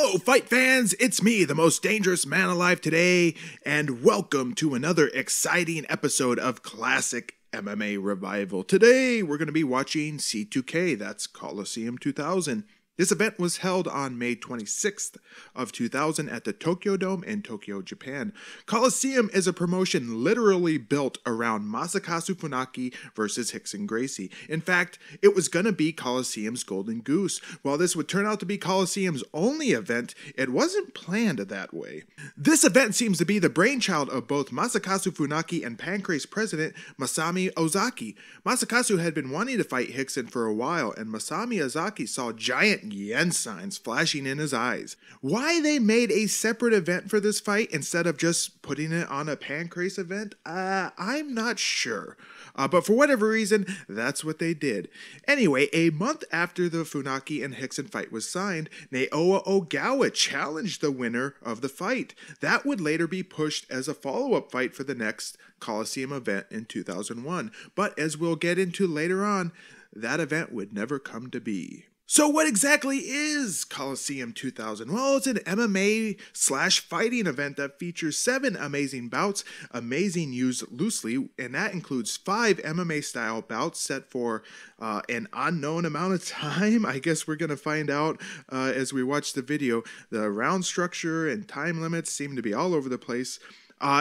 Hello, fight fans! It's me, the most dangerous man alive today, and welcome to another exciting episode of Classic MMA Revival. Today, we're going to be watching C2K, that's Colosseum 2000. This event was held on May 26th of 2000 at the Tokyo Dome in Tokyo, Japan. Colosseum is a promotion literally built around Masakatsu Funaki versus Hickson Gracie. In fact, it was going to be Colosseum's Golden Goose. While this would turn out to be Colosseum's only event, it wasn't planned that way. This event seems to be the brainchild of both Masakatsu Funaki and Pancrase president Masami Ozaki. Masakatsu had been wanting to fight Hickson for a while, and Masami Ozaki saw giant yen signs flashing in his eyes. Why they made a separate event for this fight instead of just putting it on a Pancrase event, I'm not sure. But for whatever reason, that's what they did. Anyway, a month after the Funaki and Hickson fight was signed, Naoya Ogawa challenged the winner of the fight. That would later be pushed as a follow-up fight for the next Colosseum event in 2001. But as we'll get into later on, that event would never come to be. So what exactly is Colosseum 2000? Well, it's an MMA/fighting event that features 7 amazing bouts, amazing used loosely, and that includes 5 MMA-style bouts set for an unknown amount of time. I guess we're going to find out as we watch the video. The round structure and time limits seem to be all over the place.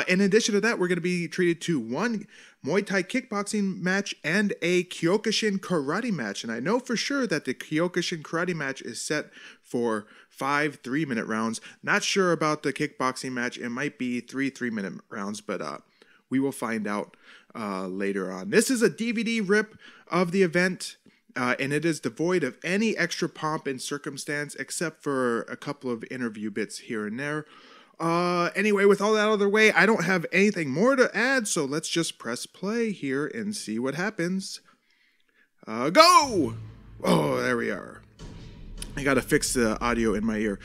In addition to that, we're going to be treated to 1 Muay Thai kickboxing match and a Kyokushin karate match. And I know for sure that the Kyokushin karate match is set for 5 3-minute rounds. Not sure about the kickboxing match. It might be 3 3-minute rounds, but we will find out later on. This is a DVD rip of the event. And it is devoid of any extra pomp and circumstance except for a couple of interview bits here and there. Anyway, with all that out of the way, I don't have anything more to add, so let's just press play here and see what happens. Go! Oh, there we are. I gotta fix the audio in my ear.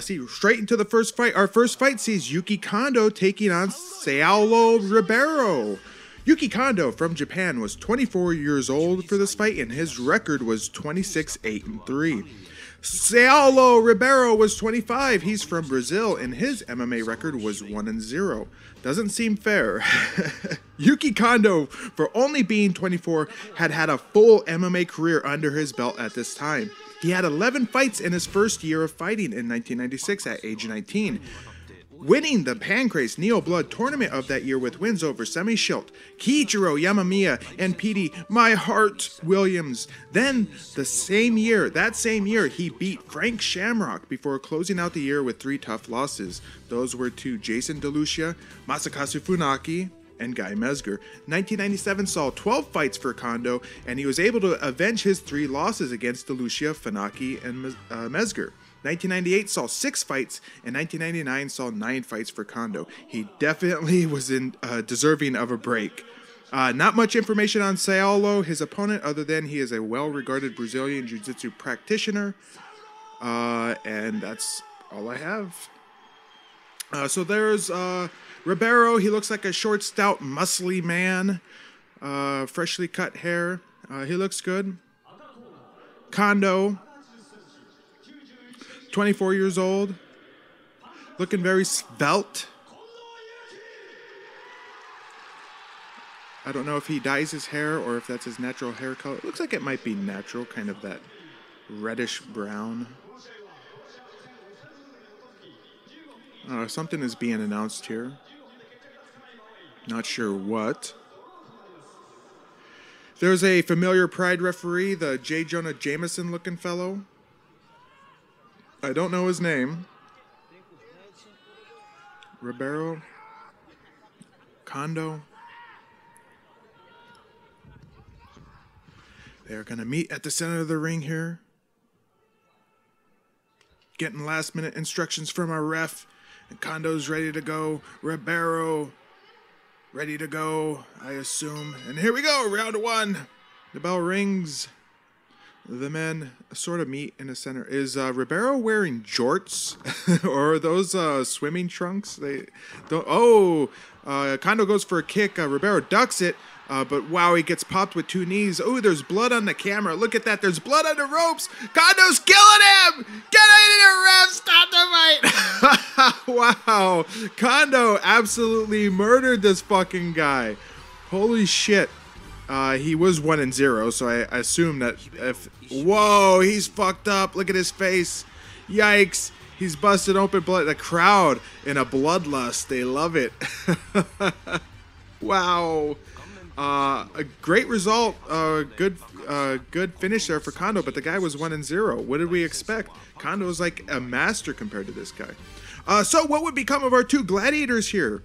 See, straight into the first fight. Our first fight sees Yuki Kondo taking on Saulo Ribeiro. Yuki Kondo from Japan was 24 years old for this fight, and his record was 26-8-3. Saulo Ribeiro was 25. He's from Brazil, and his MMA record was 1-0. Doesn't seem fair. Yuki Kondo, for only being 24, had a full MMA career under his belt at this time. He had 11 fights in his first year of fighting in 1996 at age 19. Winning the Pancrase Neo Blood tournament of that year with wins over Semi Schilt, Kiichiro Yamamiya, and Petey My Heart Williams. Then, that same year, he beat Frank Shamrock before closing out the year with 3 tough losses. Those were to Jason DeLucia, Masakatsu Funaki, and Guy Mezger. 1997 saw 12 fights for Kondo, and he was able to avenge his 3 losses against DeLucia, Funaki, and Mezger. 1998 saw 6 fights, and 1999 saw 9 fights for Kondo. He definitely was deserving of a break. Not much information on Saulo, his opponent, other than he is a well-regarded Brazilian jiu-jitsu practitioner. And that's all I have. So there's Ribeiro. He looks like a short, stout, muscly man. Freshly cut hair. He looks good. Kondo, 24 years old, looking very svelte. I don't know if he dyes his hair or if that's his natural hair color. It looks like it might be natural, kind of that reddish brown. Something is being announced here. Not sure what. There's a familiar Pride referee, the J. Jonah Jameson looking fellow. I don't know his name. Ribeiro. Kondo. They're going to meet at the center of the ring here. Getting last minute instructions from our ref. And Kondo's ready to go. Ribeiro ready to go, I assume. And here we go, round 1. The bell rings. The men sort of meet in the center. Is Ribeiro wearing jorts? Or are those swimming trunks? They don't. Oh, Kondo goes for a kick. Ribeiro ducks it. But wow, he gets popped with 2 knees. Oh, there's blood on the camera. Look at that. There's blood on the ropes. Kondo's killing him. Get in here, ref. Stop the fight. Wow. Kondo absolutely murdered this fucking guy. Holy shit. He was 1-0, so I assume that if... Whoa, he's fucked up. Look at his face. Yikes. He's busted open blood. The crowd in a bloodlust. They love it. Wow. A great result. Good finish there for Kondo, but the guy was 1-0. What did we expect? Kondo was like a master compared to this guy. So what would become of our 2 gladiators here?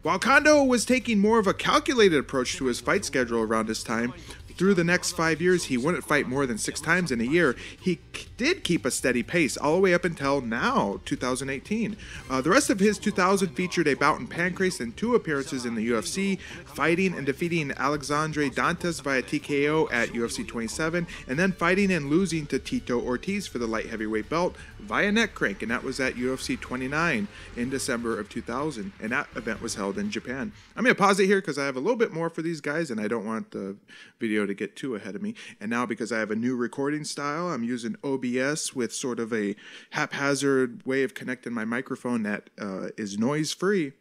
While Kondo was taking more of a calculated approach to his fight schedule around this time, through the next 5 years, he wouldn't fight more than 6 times in a year. He did keep a steady pace all the way up until now, 2018. The rest of his 2000 featured a bout in Pancrase and 2 appearances in the UFC, fighting and defeating Alexandre Dantas via TKO at UFC 27, and then fighting and losing to Tito Ortiz for the light heavyweight belt via neck crank, and that was at UFC 29 in December of 2000, and that event was held in Japan. I'm going to pause it here because I have a little bit more for these guys, and I don't want the video to get too ahead of me. And now, because I have a new recording style, I'm using OBS with sort of a haphazard way of connecting my microphone that is noise free.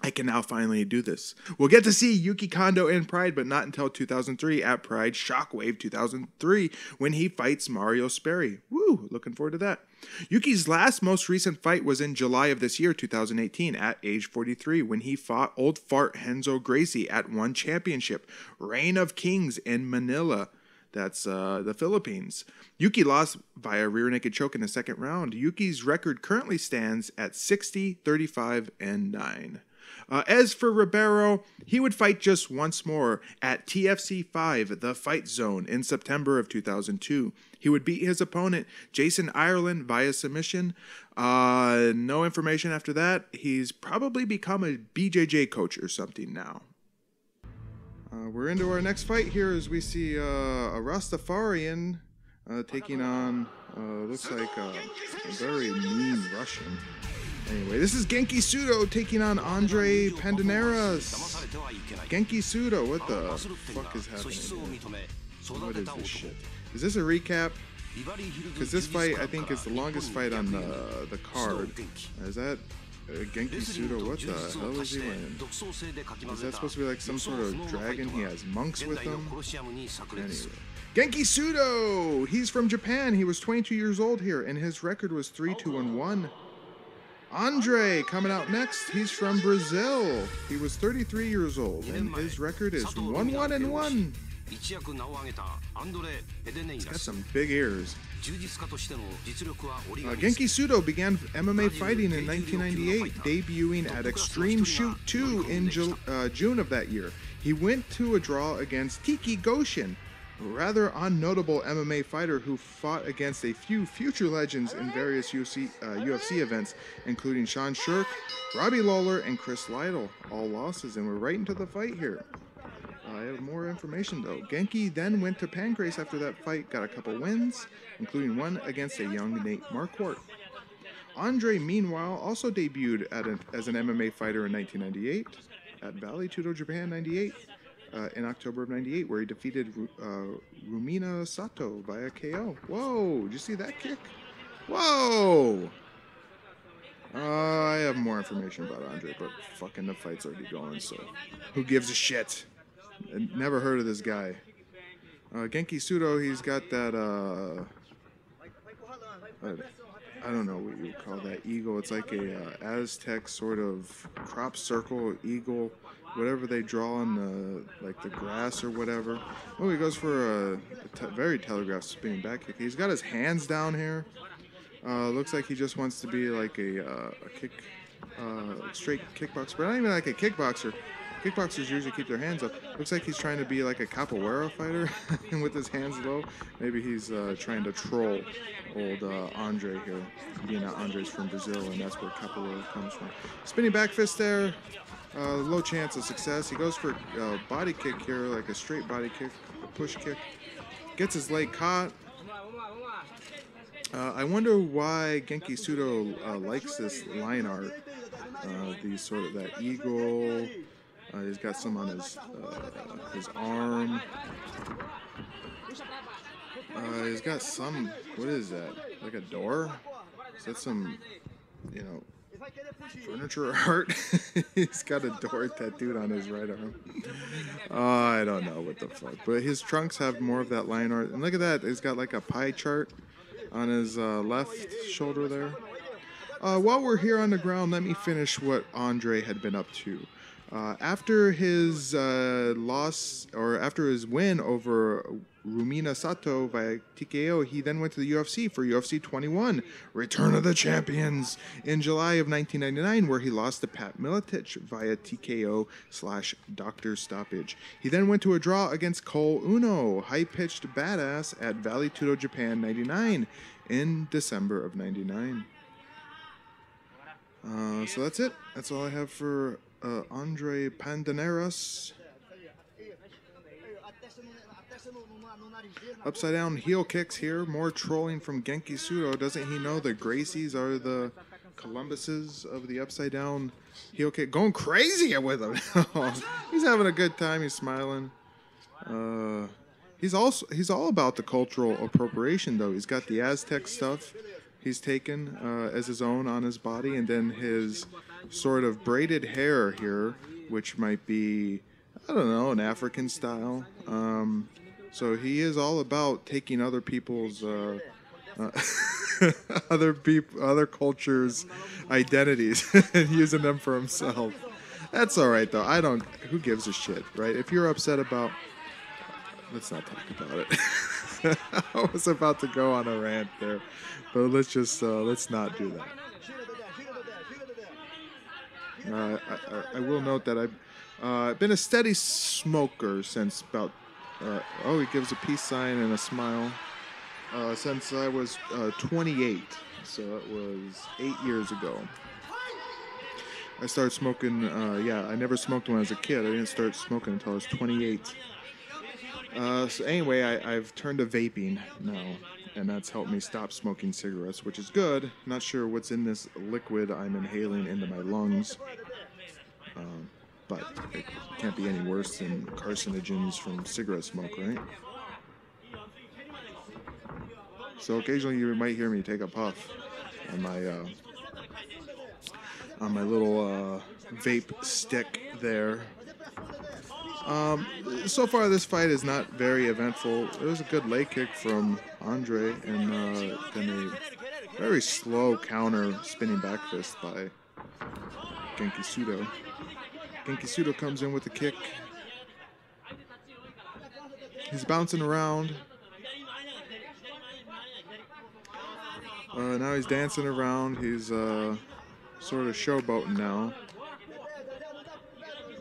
I can now finally do this. We'll get to see Yuki Kondo in Pride, but not until 2003 at Pride Shockwave 2003 when he fights Mario Sperry. Woo, looking forward to that. Yuki's most recent fight was in July of this year, 2018, at age 43, when he fought Old Fart Hickson Gracie at One Championship, Reign of Kings in Manila. That's the Philippines. Yuki lost via rear naked choke in the 2nd round. Yuki's record currently stands at 60, 35, and 9. As for Ribeiro, he would fight just once more at TFC 5, the Fight Zone, in September of 2002. He would beat his opponent, Jason Ireland, via submission. No information after that. He's probably become a BJJ coach or something now. We're into our next fight here as we see a Rastafarian taking on, looks like a very mean Russian. Anyway, this is Genki Sudo taking on Andre Pandaneras. Genki Sudo, what the fuck is happening here? What is this shit? Is this a recap? Because this fight, I think, is the longest fight on the card. Is that Genki Sudo? What the hell is he wearing? Is that supposed to be like some sort of dragon? He has monks with him? Anyway. Genki Sudo! He's from Japan. He was 22 years old here, and his record was 3-2-1. Andre coming out next. He's from Brazil. He was 33 years old, and his record is 1-1-1. He's got some big ears. Genki Sudo began MMA fighting in 1998, debuting at Extreme Shoot 2 in June of that year. He went to a draw against Tiki Goshin, a rather unnotable MMA fighter who fought against a few future legends in various UFC events, including Sean Shirk, Robbie Lawler, and Chris Lytle. All losses, and we're right into the fight here. I have more information though. Genki then went to Pancrase after that fight, got a couple wins, including one against a young Nate Marquardt. Andre, meanwhile, also debuted as an MMA fighter in 1998 at Valley Tudo Japan 98 in October of 98, where he defeated Rumina Sato via KO. Whoa, did you see that kick? Whoa! I have more information about Andre, but fucking the fight's already going, so who gives a shit? Never heard of this guy. Genki Sudo, he's got that, I don't know what you would call that eagle. It's like a Aztec sort of crop circle eagle, whatever they draw on the grass or whatever. Oh, he goes for a very telegraphed spinning back kick. He's got his hands down here. Looks like he just wants to be like a straight kickboxer, but not even like a kickboxer. Kickboxers usually keep their hands up. Looks like he's trying to be like a capoeira fighter with his hands low. Maybe he's trying to troll old Andre here, being that Andre's from Brazil, and that's where capoeira comes from. Spinning back fist there. Low chance of success. He goes for a body kick here, like a straight body kick, a push kick. Gets his leg caught. I wonder why Genki Sudo likes this line art. These sort of that eagle. He's got some on his arm. He's got some, what is that? Like a door? Is that some, you know, furniture art? He's got a door tattooed on his right arm. I don't know what the fuck. But his trunks have more of that line art. And look at that. He's got like a pie chart on his left shoulder there. While we're here on the ground, let me finish what Andre had been up to. After his loss, or after his win over Rumina Sato via TKO, he then went to the UFC for UFC 21, Return of the Champions, in July of 1999, where he lost to Pat Miletich via TKO/doctor stoppage. He then went to a draw against Cole Uno, high-pitched badass, at Valley Tudo, Japan, 99, in December of 99. So that's it. That's all I have for Andre Pandaneras. Upside down heel kicks here. More trolling from Genki Sudo. Doesn't he know the Gracies are the Columbuses of the upside down heel kick? Going crazy with him. He's having a good time. He's smiling. He's all about the cultural appropriation though. He's got the Aztec stuff he's taken as his own on his body, and then his sort of braided hair here, which might be, I don't know, an African style. So he is all about taking other people's other cultures' identities and using them for himself. That's all right though. Who gives a shit, right? If you're upset about, let's not talk about it. I was about to go on a rant there, but let's not do that. I will note that I've been a steady smoker since about. He gives a peace sign and a smile. Since I was 28, so it was 8 years ago. I started smoking. I never smoked when I was a kid. I didn't start smoking until I was 28. So anyway, I've turned to vaping now, and that's helped me stop smoking cigarettes, which is good. Not sure what's in this liquid I'm inhaling into my lungs, but it can't be any worse than carcinogens from cigarette smoke, right? So occasionally you might hear me take a puff on my little vape stick there. So far this fight is not very eventful. It was a good leg kick from Andre, and then a very slow counter spinning back fist by Genki Sudo. Genki Sudo comes in with the kick. He's bouncing around. Now he's dancing around. He's sort of showboating now.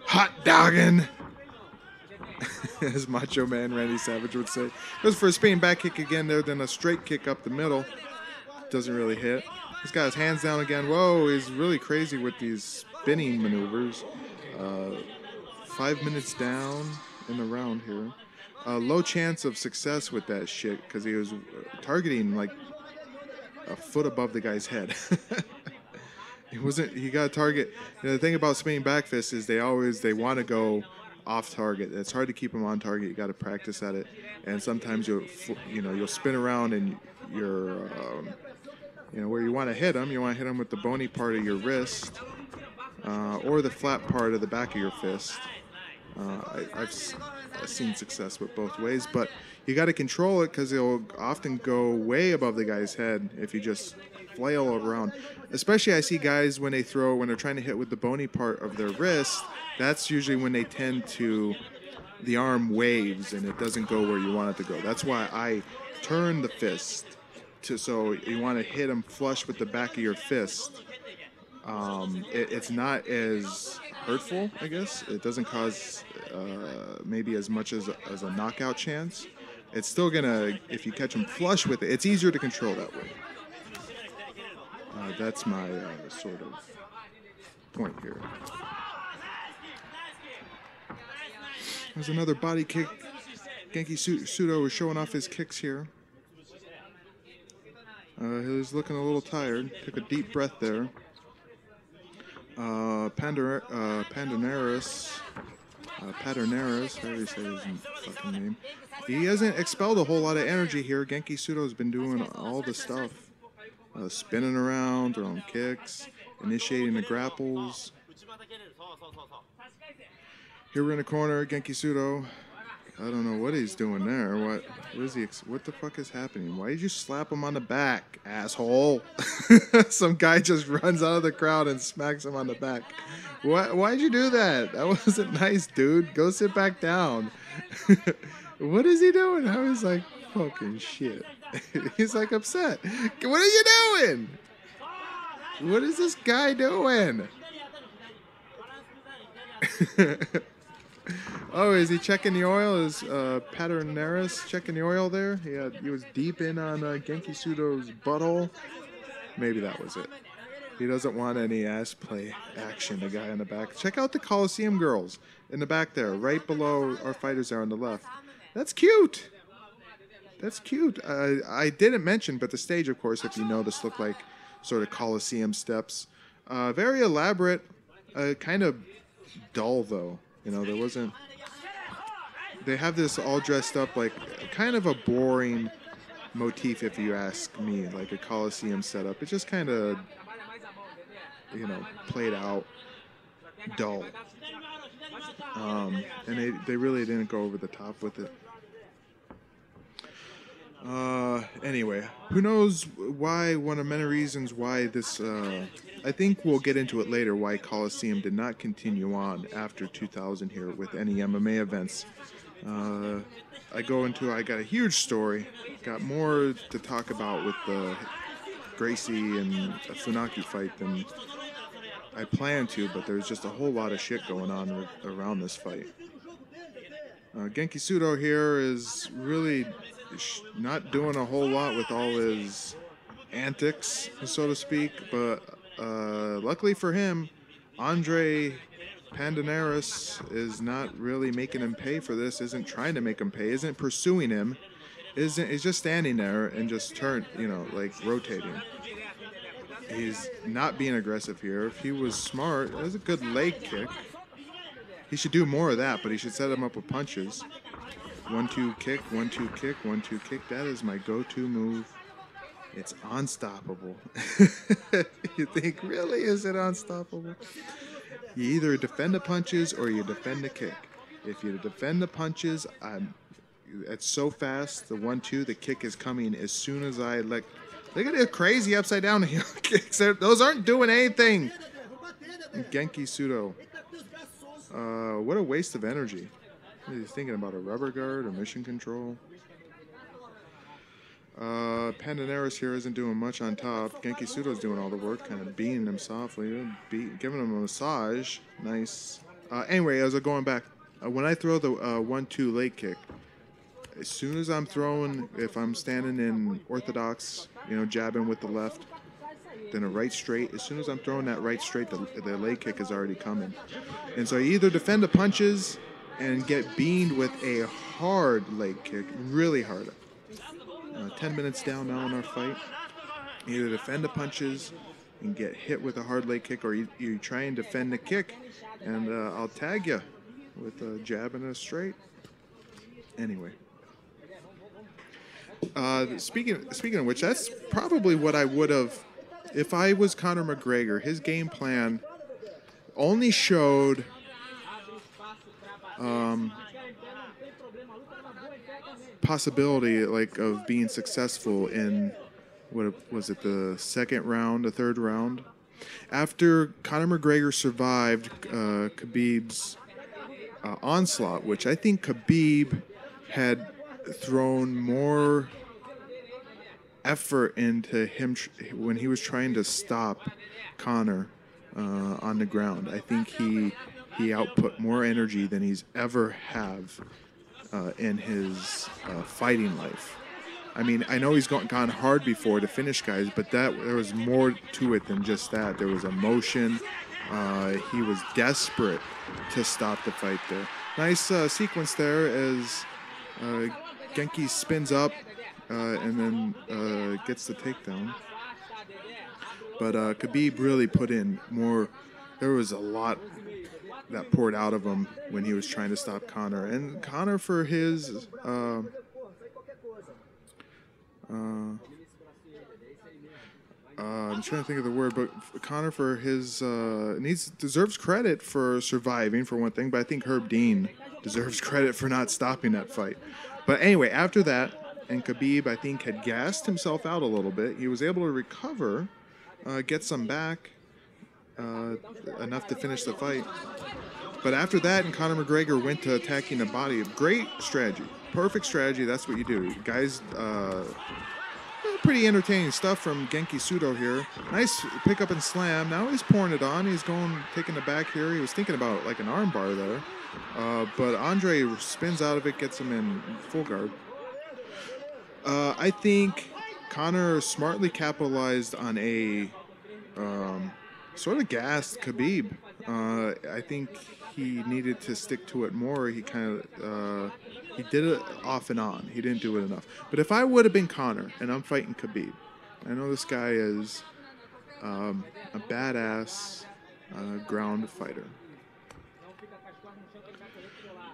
Hot dogging, as Macho Man Randy Savage would say. Goes for a spinning back kick again there, then a straight kick up the middle. Doesn't really hit. He's got his hands down again. Whoa, he's really crazy with these spinning maneuvers. 5 minutes down in the round here. Low chance of success with that shit because he was targeting like a foot above the guy's head. He got a target. The thing about spinning back fists is they want to go off target. It's hard to keep them on target. You got to practice at it. And sometimes you'll spin around and you're, where you want to hit them. You want to hit them with the bony part of your wrist, or the flat part of the back of your fist. I've seen success with both ways, but you got to control it because it'll often go way above the guy's head if you just flail around. Especially I see guys when they're trying to hit with the bony part of their wrist, that's usually when they tend to, the arm waves and it doesn't go where you want it to go. That's why I turn the fist so you want to hit them flush with the back of your fist. It's not as hurtful, I guess. It doesn't cause maybe as much as a knockout chance. It's still gonna, if you catch them flush with it, it's easier to control that way. That's my sort of point here. There's another body kick. Genki Sudo is showing off his kicks here. He's looking a little tired. Took a deep breath there. Pandaneris Paternaris, I already said his fucking name. He hasn't expelled a whole lot of energy here. Genki Sudo's been doing all the stuff. Spinning around, throwing kicks, initiating the grapples. Here we're in the corner, Genki Sudo. I don't know what he's doing there. What is he? What the fuck is happening? Why did you slap him on the back, asshole? Some guy just runs out of the crowd and smacks him on the back. Why'd you do that? That wasn't nice, dude. Go sit back down. What is he doing? I was like, fucking shit. He's like upset. What are you doing? What is this guy doing? Oh, is he checking the oil? Is Paternaris checking the oil there? He was deep in on Genki Sudo's butthole. Maybe that was it. He doesn't want any ass play action, the guy in the back. Check out the Colosseum girls in the back there, right below our fighters there on the left. That's cute. That's cute. I didn't mention, but the stage, of course, if you notice, looked like sort of Colosseum steps. Very elaborate, kind of dull, though. You know, there wasn't... They have this all dressed up like kind of a boring motif, if you ask me, like a Colosseum setup. It's just kind of, you know, played out, dull. And they really didn't go over the top with it. Anyway, who knows why, one of many reasons why this, I think we'll get into it later, why Colosseum did not continue on after 2000 here with any MMA events. I got a huge story, got more to talk about with the Gracie and Funaki fight than I planned to, but there's just a whole lot of shit going on around this fight. Genki Sudo here is really not doing a whole lot with all his antics, so to speak, but luckily for him, Andre Pandanaris is not really making him pay for this, isn't trying to make him pay, isn't pursuing him, is just standing there and just rotating. He's not being aggressive here. If he was smart, it was a good leg kick. He should do more of that, but he should set him up with punches. 1-2 kick, 1-2 kick, 1-2 kick. That is my go-to move. It's unstoppable. You think, really, is it unstoppable? You either defend the punches or you defend the kick. If you defend the punches, it's so fast. The 1-2, the kick is coming as soon as I let. Look at the crazy upside down heel kicks. Those aren't doing anything. Genki Sudo. What a waste of energy. He's thinking about a rubber guard or mission control. Pandanaris here isn't doing much on top. Genki Sudo's doing all the work, kind of beating him softly, giving him a massage. Nice. Anyway, as I'm going back, when I throw the 1-2 leg kick, as soon as I'm throwing, if I'm standing in orthodox, jabbing with the left, then a right straight, as soon as I'm throwing that right straight, the leg kick is already coming. And so you either defend the punches and get beamed with a hard leg kick, really hard. 10 minutes down now in our fight. You either defend the punches and get hit with a hard leg kick, or you try and defend the kick, and I'll tag you with a jab and a straight. Anyway. Speaking of which, that's probably what I would have, if I was Conor McGregor. His game plan only showed possibility of being successful in what was it, the second round, the third round, after Conor McGregor survived Khabib's onslaught, which I think Khabib had thrown more effort into him when he was trying to stop Conor on the ground. I think he output more energy than he's ever have in his fighting life. I mean, I know he's gone hard before to finish guys, but there was more to it than just that. There was emotion. He was desperate to stop the fight there. Nice sequence there as Genki spins up and then gets the takedown. But Khabib really put in more. There was a lot that poured out of him when he was trying to stop Connor. And Connor, for his I'm trying to think of the word, but Connor, for his deserves credit for surviving, for one thing. But I think Herb Dean deserves credit for not stopping that fight. But anyway, after that, and Khabib, I think, had gassed himself out a little bit. He was able to recover, get some back, enough to finish the fight. But after that, and Conor McGregor went to attacking the body. Great strategy. Perfect strategy. That's what you do. Guys, pretty entertaining stuff from Genki Sudo here. Nice pick up and slam. Now he's pouring it on. He's taking it back here. He was thinking about like an arm bar there. But Andre spins out of it, gets him in full guard. I think Conor smartly capitalized on a sort of gassed Khabib. I think he needed to stick to it more. He kind of he did it off and on. He didn't do it enough. But if I would have been Conor and I'm fighting Khabib, I know this guy is a badass ground fighter.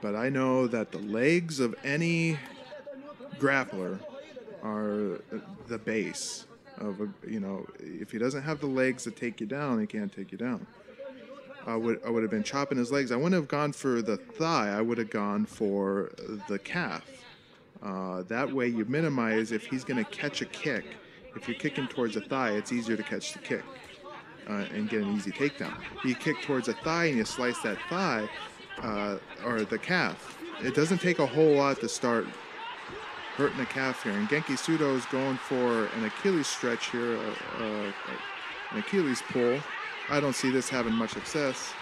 But I know that the legs of any grappler are the base of a, if he doesn't have the legs to take you down, he can't take you down. I would have been chopping his legs. I wouldn't have gone for the thigh. I would have gone for the calf. That way you minimize if he's going to catch a kick. If you're kicking towards a thigh, it's easier to catch the kick and get an easy takedown. You kick towards a thigh and you slice that thigh or the calf. It doesn't take a whole lot to start hurting the calf here. And Genki Sudo is going for an Achilles stretch here, an Achilles pull. I don't see this having much success.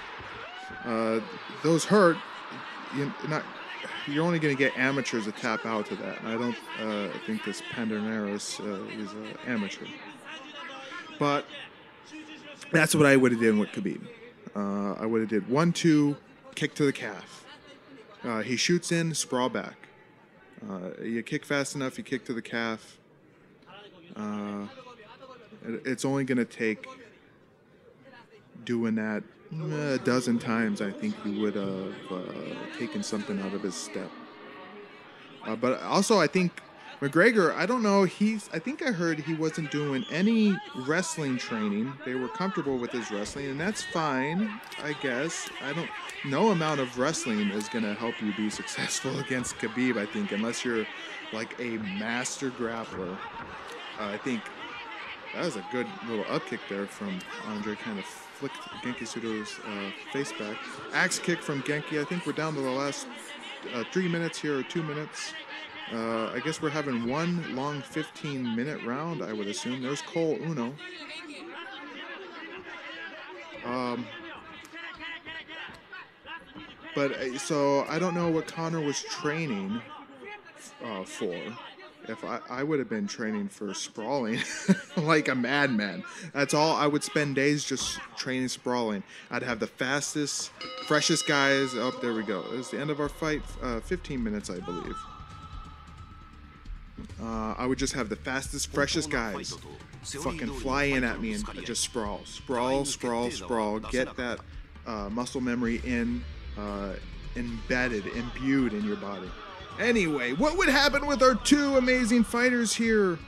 Those hurt. You're only going to get amateurs to tap out to that. And I don't think this Panderneris is an amateur. But that's what I would have done with Khabib. I would have did 1-2, kick to the calf. He shoots in, sprawl back. You kick fast enough, you kick to the calf. It's only going to take doing that a dozen times. I think he would have taken something out of his step. But also, I think McGregor, I don't know, I think I heard he wasn't doing any wrestling training. They were comfortable with his wrestling, and that's fine, I guess. No amount of wrestling is going to help you be successful against Khabib, I think, unless you're like a master grappler. I think that was a good little up kick there from Andre, kind of flicked Genki Sudo's face back. Axe kick from Genki. I think we're down to the last 3 minutes here, or 2 minutes. I guess we're having one long 15-minute round, I would assume. There's Cole Uno. So I don't know what Conor was training for. If I would have been training for sprawling like a madman. That's all. I would spend days just training sprawling. I'd have the fastest, freshest guys. Oh, there we go. It's the end of our fight. 15 minutes, I believe. I would just have the fastest, freshest guys fucking fly in at me and just sprawl. Get that muscle memory embedded, imbued in your body. Anyway, what would happen with our two amazing fighters here?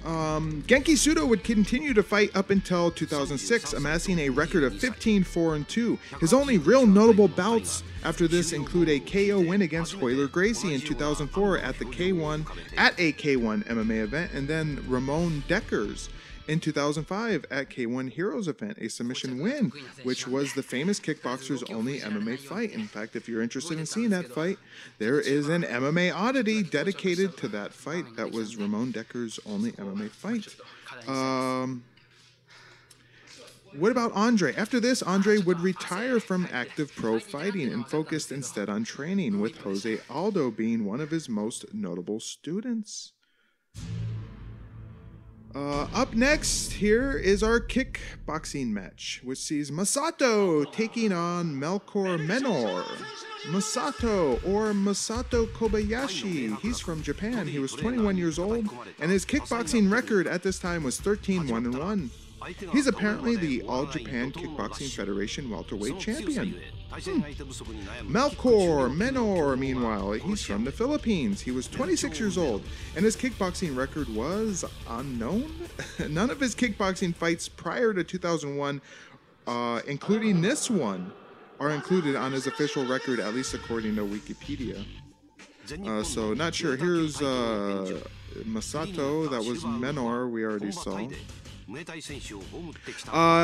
Genki Sudo would continue to fight up until 2006, amassing a record of 15-4-2. His only real notable bouts after this include a KO win against Hickson Gracie in 2004 at a K1 MMA event, and then Ramon Dekkers in 2005 at K1 Heroes event, a submission win, which was the famous kickboxer's only MMA fight. In fact, if you're interested in seeing that fight, there is an MMA oddity dedicated to that fight. That was Ramon Dekkers' only MMA fight. What about Andre? After this, Andre would retire from active pro fighting and focused instead on training, with Jose Aldo being one of his most notable students. Up next here is our kickboxing match, which sees Masato taking on Melkor Menor. Masato, or Masato Kobayashi, he's from Japan. He was 21 years old, and his kickboxing record at this time was 13-1-1. He's apparently the All Japan Kickboxing Federation welterweight champion. Melchor Menor, meanwhile, he's from the Philippines. He was 26 years old, and his kickboxing record was unknown. None of his kickboxing fights prior to 2001, including this one, are included on his official record, at least according to Wikipedia. So not sure. Here's Masato. That was Menor. We already saw.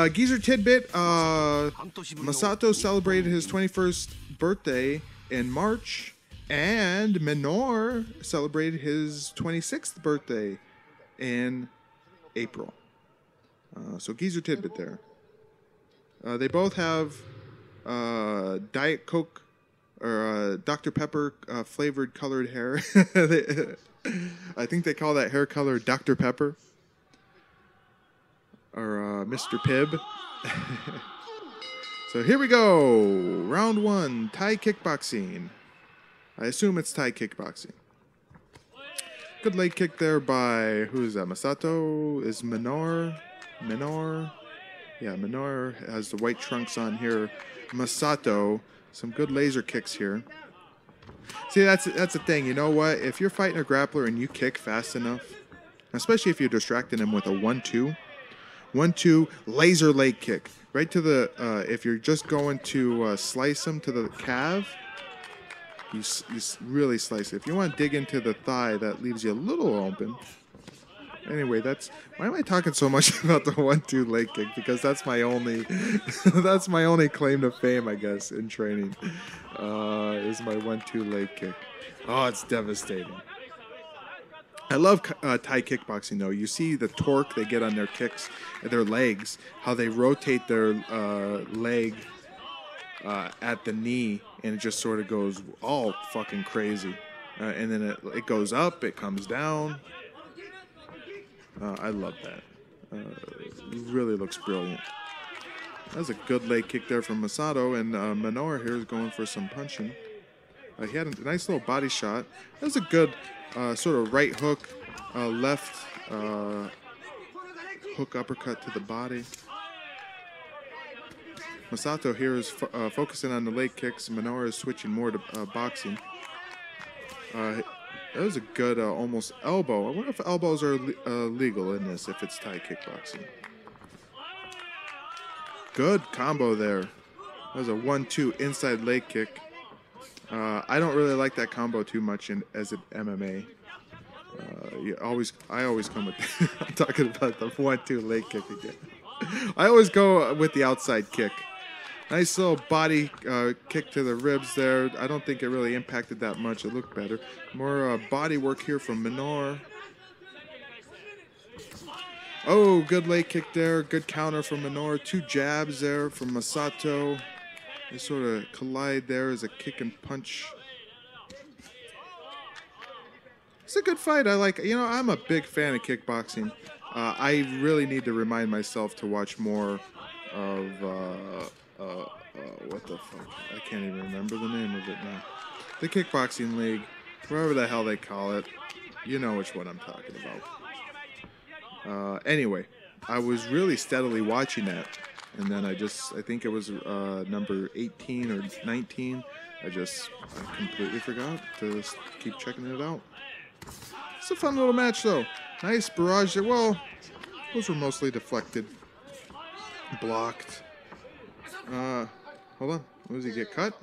Geezer tidbit. Masato celebrated his 21st birthday in March, and Menor celebrated his 26th birthday in April. So Geezer tidbit there. They both have Diet Coke or Dr. Pepper flavored colored hair. I think they call that hair color Dr. Pepper or Mr. Pibb. So here we go. Round one, Thai kickboxing. I assume it's Thai kickboxing. Good leg kick there by, who is that? Masato is Menor. Yeah, Menor has the white trunks on here. Masato, some good laser kicks here. See, that's the thing. You know what? If you're fighting a grappler and you kick fast enough, especially if you're distracting him with a 1-2 laser leg kick right to the. If you're just going to slice him to the calf, you really slice it. If you want to dig into the thigh, that leaves you a little open. Anyway, why am I talking so much about the 1-2 leg kick? Because that's my only claim to fame, I guess, in training. Is my 1-2 leg kick. Oh, it's devastating. I love Thai kickboxing though. You see the torque they get on their kicks, their legs, how they rotate their leg at the knee, and it just sort of goes all fucking crazy. And then it goes up, it comes down. I love that. It really looks brilliant. That's a good leg kick there from Masato, and Menor here is going for some punching. He had a nice little body shot. That was a good sort of right hook, left hook uppercut to the body. Masato here is focusing on the leg kicks. Menor is switching more to boxing. That was a good almost elbow. I wonder if elbows are legal in this, if it's Thai kickboxing. Good combo there. That was a 1-2 inside leg kick. I don't really like that combo too much as an MMA. I always come with. I'm talking about the 1-2 leg kick again. I always go with the outside kick. Nice little body kick to the ribs there. I don't think it really impacted that much. It looked better. More body work here from Menor. Oh, good leg kick there. Good counter from Menor. 2 jabs there from Masato. They sort of collide there as a kick and punch. It's a good fight. I'm a big fan of kickboxing. I really need to remind myself to watch more of... what the fuck? I can't even remember the name of it now. The Kickboxing League, wherever the hell they call it. You know which one I'm talking about. Anyway, I was really steadily watching that. And then I think it was number 18 or 19. I completely forgot to keep checking it out. It's a fun little match, though. Nice barrage there. Well, those were mostly deflected. Blocked. Hold on. Does he get cut?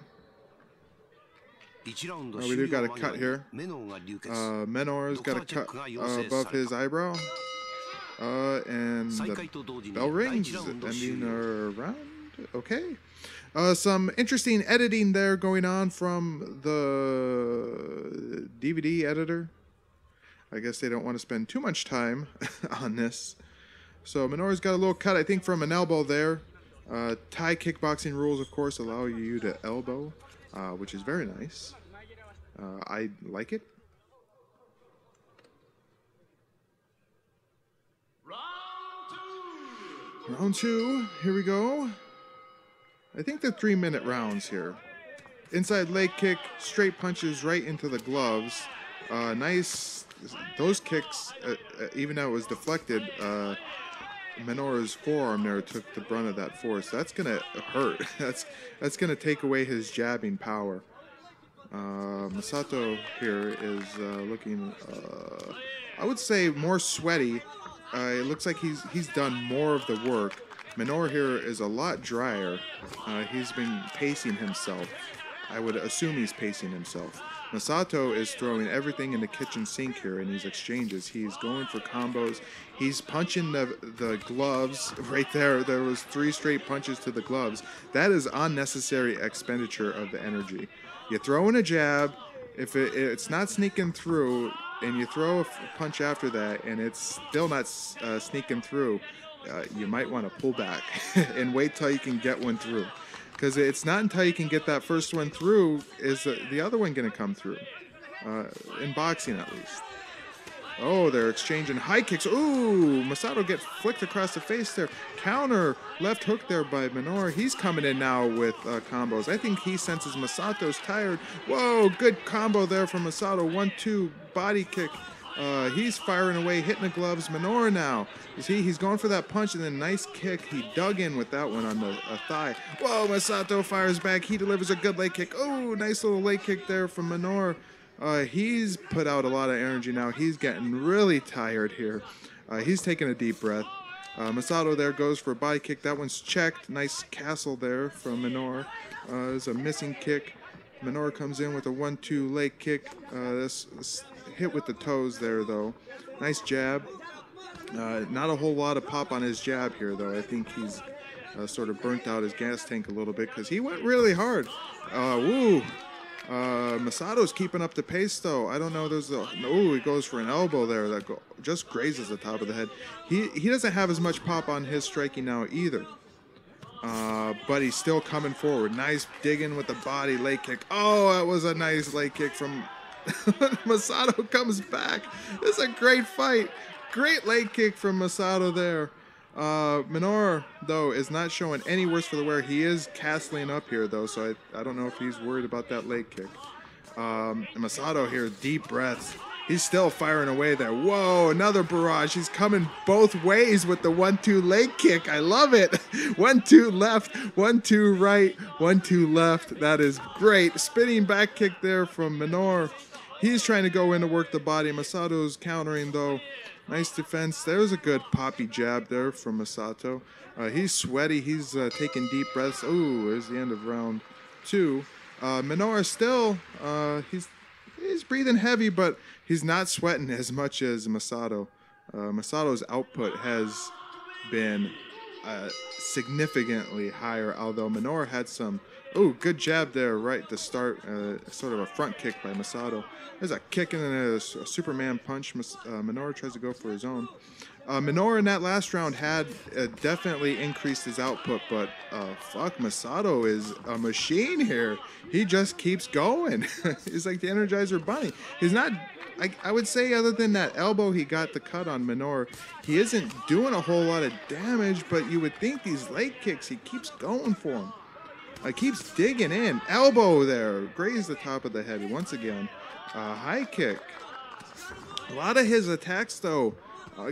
We do got a cut here. Menor's got a cut above his eyebrow. And the bell rings. Ending our round. Okay. Some interesting editing there going on from the DVD editor. I guess they don't want to spend too much time on this. So Menor's got a little cut, I think, from an elbow there. Thai kickboxing rules, of course, allow you to elbow, which is very nice. I like it. Round two. Here we go. I think they're 3-minute rounds here. Inside leg kick, straight punches right into the gloves. Nice. Those kicks, even though it was deflected, Minoru's forearm there took the brunt of that force. That's gonna hurt. That's gonna take away his jabbing power. Masato here is looking, I would say, more sweaty. It looks like he's done more of the work. Minoru here is a lot drier. He's been pacing himself. I would assume he's pacing himself. Masato is throwing everything in the kitchen sink here in these exchanges. He's going for combos. He's punching the gloves right there. There was 3 straight punches to the gloves. That is unnecessary expenditure of the energy. You throw in a jab. If it's not sneaking through, and you throw a punch after that, and it's still not sneaking through, you might want to pull back and wait till you can get one through. Because it's not until you can get that first one through is the other one going to come through. In boxing, at least. Oh, they're exchanging high kicks. Ooh, Masato gets flicked across the face there. Counter left hook there by Minoru. He's coming in now with combos. I think he senses Masato's tired. Whoa, good combo there from Masato. 1-2 body kick. He's firing away, hitting the gloves. Minoru now. You see, he's going for that punch and then nice kick. He dug in with that one on the thigh. Whoa, Masato fires back. He delivers a good leg kick. Oh, nice little leg kick there from Minoru. He's put out a lot of energy now. He's getting really tired here. He's taking a deep breath. Masato there goes for a body kick. That one's checked. Nice castle there from Minoru. There's a missing kick. Minoru comes in with a 1-2 leg kick. This hit with the toes there, though. Nice jab. Not a whole lot of pop on his jab here, though. I think he's sort of burnt out his gas tank a little bit because he went really hard. Woo! Masato's keeping up the pace, though. I don't know. He goes for an elbow there that just grazes the top of the head. He doesn't have as much pop on his striking now either. But he's still coming forward. Nice digging with the body leg kick. Oh, that was a nice leg kick from Masato comes back. This is a great fight. Great leg kick from Masato there. Minoru, though, is not showing any worse for the wear. He is castling up here, though, so I don't know if he's worried about that leg kick. Masato here, deep breaths. He's still firing away there. Whoa, another barrage. He's coming both ways with the 1-2 leg kick. I love it. 1-2 left, 1-2 right, 1-2 left. That is great. Spinning back kick there from Minoru. He's trying to go in to work the body. Masato's countering, though. Nice defense. There's a good poppy jab there from Masato. He's sweaty. He's taking deep breaths. Ooh, there's the end of round 2. Minoru still, he's breathing heavy, but he's not sweating as much as Masato. Masato's output has been significantly higher, although Minoru had some. Oh, good jab there right to start. Sort of a front kick by Masato. There's a kick and then a Superman punch. Minoru tries to go for his own. Minoru in that last round had definitely increased his output, but fuck, Masato is a machine here. He just keeps going. He's like the Energizer Bunny. He's not, I would say, other than that elbow he got the cut on Minoru, he isn't doing a whole lot of damage, but you would think these leg kicks, he keeps going for them. Keeps digging in. Elbow there. Grazed the top of the head once again. High kick. A lot of his attacks, though,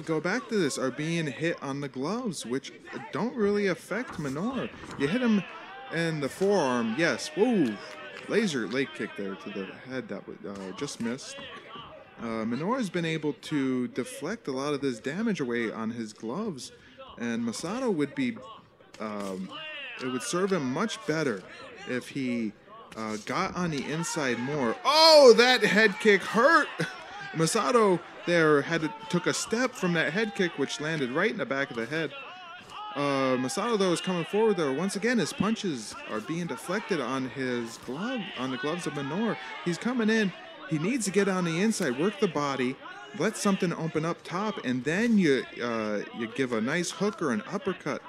go back to this, are being hit on the gloves, which don't really affect Minoru. You hit him in the forearm, yes. Whoa. Laser leg kick there to the head that just missed. Minoru's been able to deflect a lot of this damage away on his gloves, and Masato would be... it would serve him much better if he got on the inside more. Oh, that head kick hurt! Masato there took a step from that head kick, which landed right in the back of the head. Masato, though, is coming forward there. Once again, his punches are being deflected on his glove, on the gloves of Minoru. He's coming in. He needs to get on the inside, work the body, let something open up top, and then you give a nice hook or an uppercut.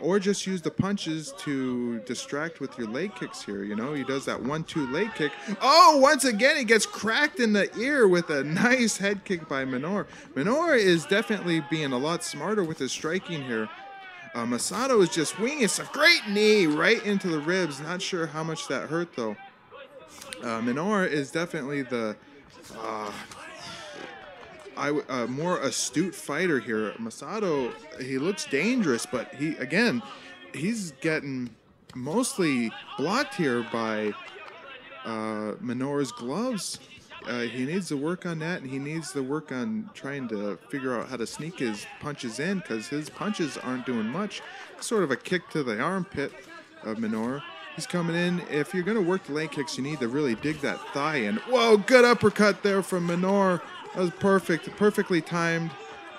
Or just use the punches to distract with your leg kicks here. You know, he does that 1-2 leg kick. Oh, once again, he gets cracked in the ear with a nice head kick by Minoru. Minoru is definitely being a lot smarter with his striking here. Masato is just winging. It's a great knee right into the ribs. Not sure how much that hurt, though. Minoru is definitely the... more astute fighter here. Masato, he looks dangerous, but he's getting mostly blocked here by Minoru's gloves. He needs to work on that, and he needs to work on trying to figure out how to sneak his punches in, because his punches aren't doing much. Sort of a kick to the armpit of Minoru. He's coming in. If you're going to work the leg kicks, you need to really dig that thigh in. Whoa, good uppercut there from Minoru. That was perfect, perfectly timed.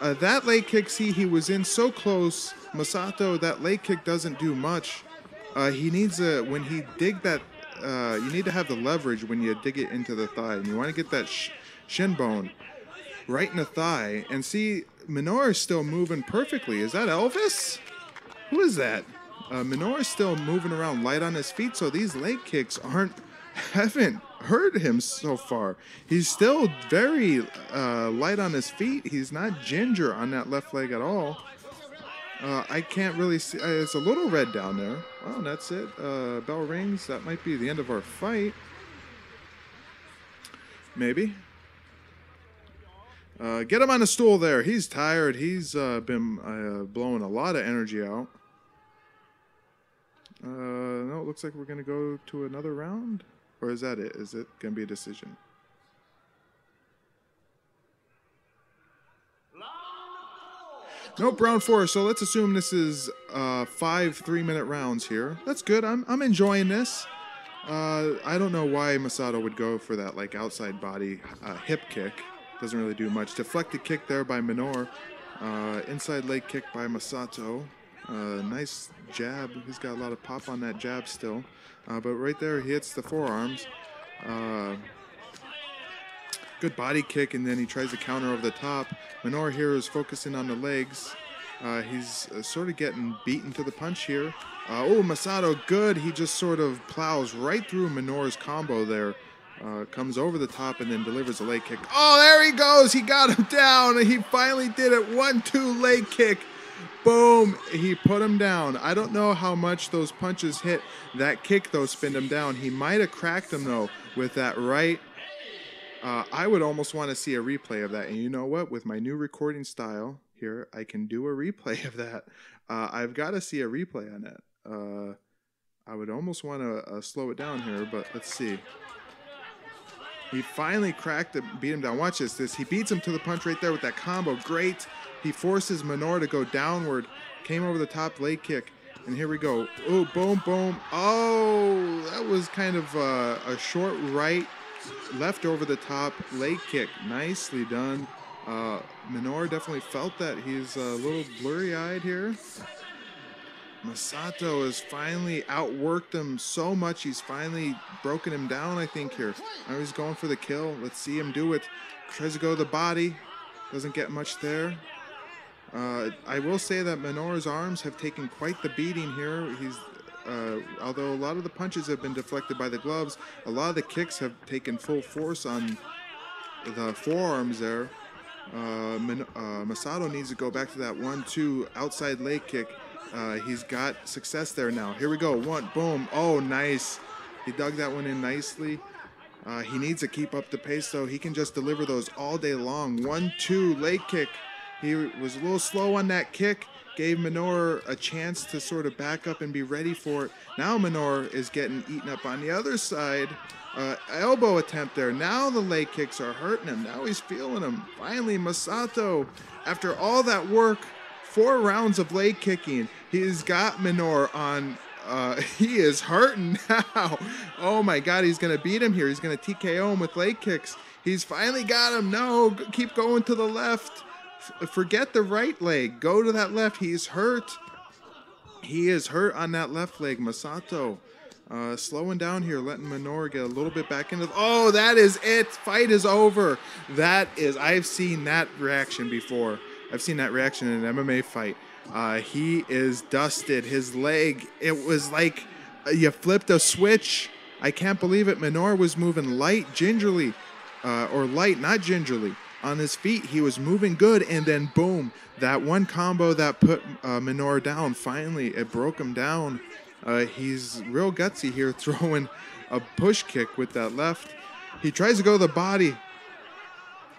That leg kick, see, he was in so close. Masato, that leg kick doesn't do much. He needs when he dig that, you need to have the leverage when you dig it into the thigh. And you want to get that shin bone right in the thigh. And see, Minoru is still moving perfectly. Is that Elvis? Who is that? Minoru is still moving around light on his feet, so these leg kicks haven't hurt him so far. He's still very light on his feet. He's not ginger on that left leg at all. I can't really see. It's a little red down there. Well, that's it. Bell rings. That might be the end of our fight. Maybe. Get him on the stool there. He's tired. He's been blowing a lot of energy out. No, it looks like we're going to go to another round. Or is that it? Is it going to be a decision? Nope, round 4. So let's assume this is 5 3-minute rounds here. That's good. I'm enjoying this. I don't know why Masato would go for that like outside body hip kick. Doesn't really do much. Deflected kick there by Minoru. Inside leg kick by Masato. Nice jab. He's got a lot of pop on that jab still. But right there, he hits the forearms. Good body kick, and then he tries to counter over the top. Minoru here is focusing on the legs. He's sort of getting beaten to the punch here. Oh, Masato, good. He just sort of plows right through Minoru's combo there. Comes over the top and then delivers a leg kick. Oh, there he goes. He got him down. He finally did it. 1-2 leg kick. Boom. He put him down. I don't know how much those punches hit. That kick, though, spinned him down. He might have cracked him, though, with that right. I would almost want to see a replay of that. And you know what? With my new recording style here, I can do a replay of that. I've got to see a replay on that. I would almost want to slow it down here, but let's see. He finally cracked him, beat him down. Watch this. He beats him to the punch right there with that combo. Great. He forces Minoru to go downward. Came over the top leg kick. And here we go. Oh, boom, boom. Oh, that was kind of a short right, left over the top leg kick. Nicely done. Minoru definitely felt that. He's a little blurry-eyed here. Masato has finally outworked him so much. He's finally broken him down, I think, here. Now he's going for the kill. Let's see him do it. Tries to go to the body. Doesn't get much there. I will say that Minoru's arms have taken quite the beating here. Although a lot of the punches have been deflected by the gloves, a lot of the kicks have taken full force on the forearms there. Masato needs to go back to that 1-2 outside leg kick. He's got success there now. Here we go. 1, boom. Oh, nice. He dug that one in nicely. He needs to keep up the pace, though. He can just deliver those all day long. 1-2 leg kick. He was a little slow on that kick. Gave Minoru a chance to sort of back up and be ready for it. Now Minoru is getting eaten up on the other side. Elbow attempt there. Now the leg kicks are hurting him. Now he's feeling them. Finally, Masato, after all that work, 4 rounds of leg kicking, he's got Minoru on. He is hurting now. Oh my God, he's going to beat him here. He's going to TKO him with leg kicks. He's finally got him. No, keep going to the left. Forget the right leg. Go to that left. He's hurt. He is hurt on that left leg. Masato slowing down here, letting Minoru get a little bit back into. Oh, that is it. Fight is over. I've seen that reaction before. I've seen that reaction in an MMA fight. He is dusted. His leg, it was like you flipped a switch. I can't believe it. Minoru was moving light, gingerly, or light, not gingerly. On his feet, he was moving good, and then boom, that one combo that put Minoru down, finally, it broke him down. He's real gutsy here, throwing a push kick with that left. He tries to go to the body.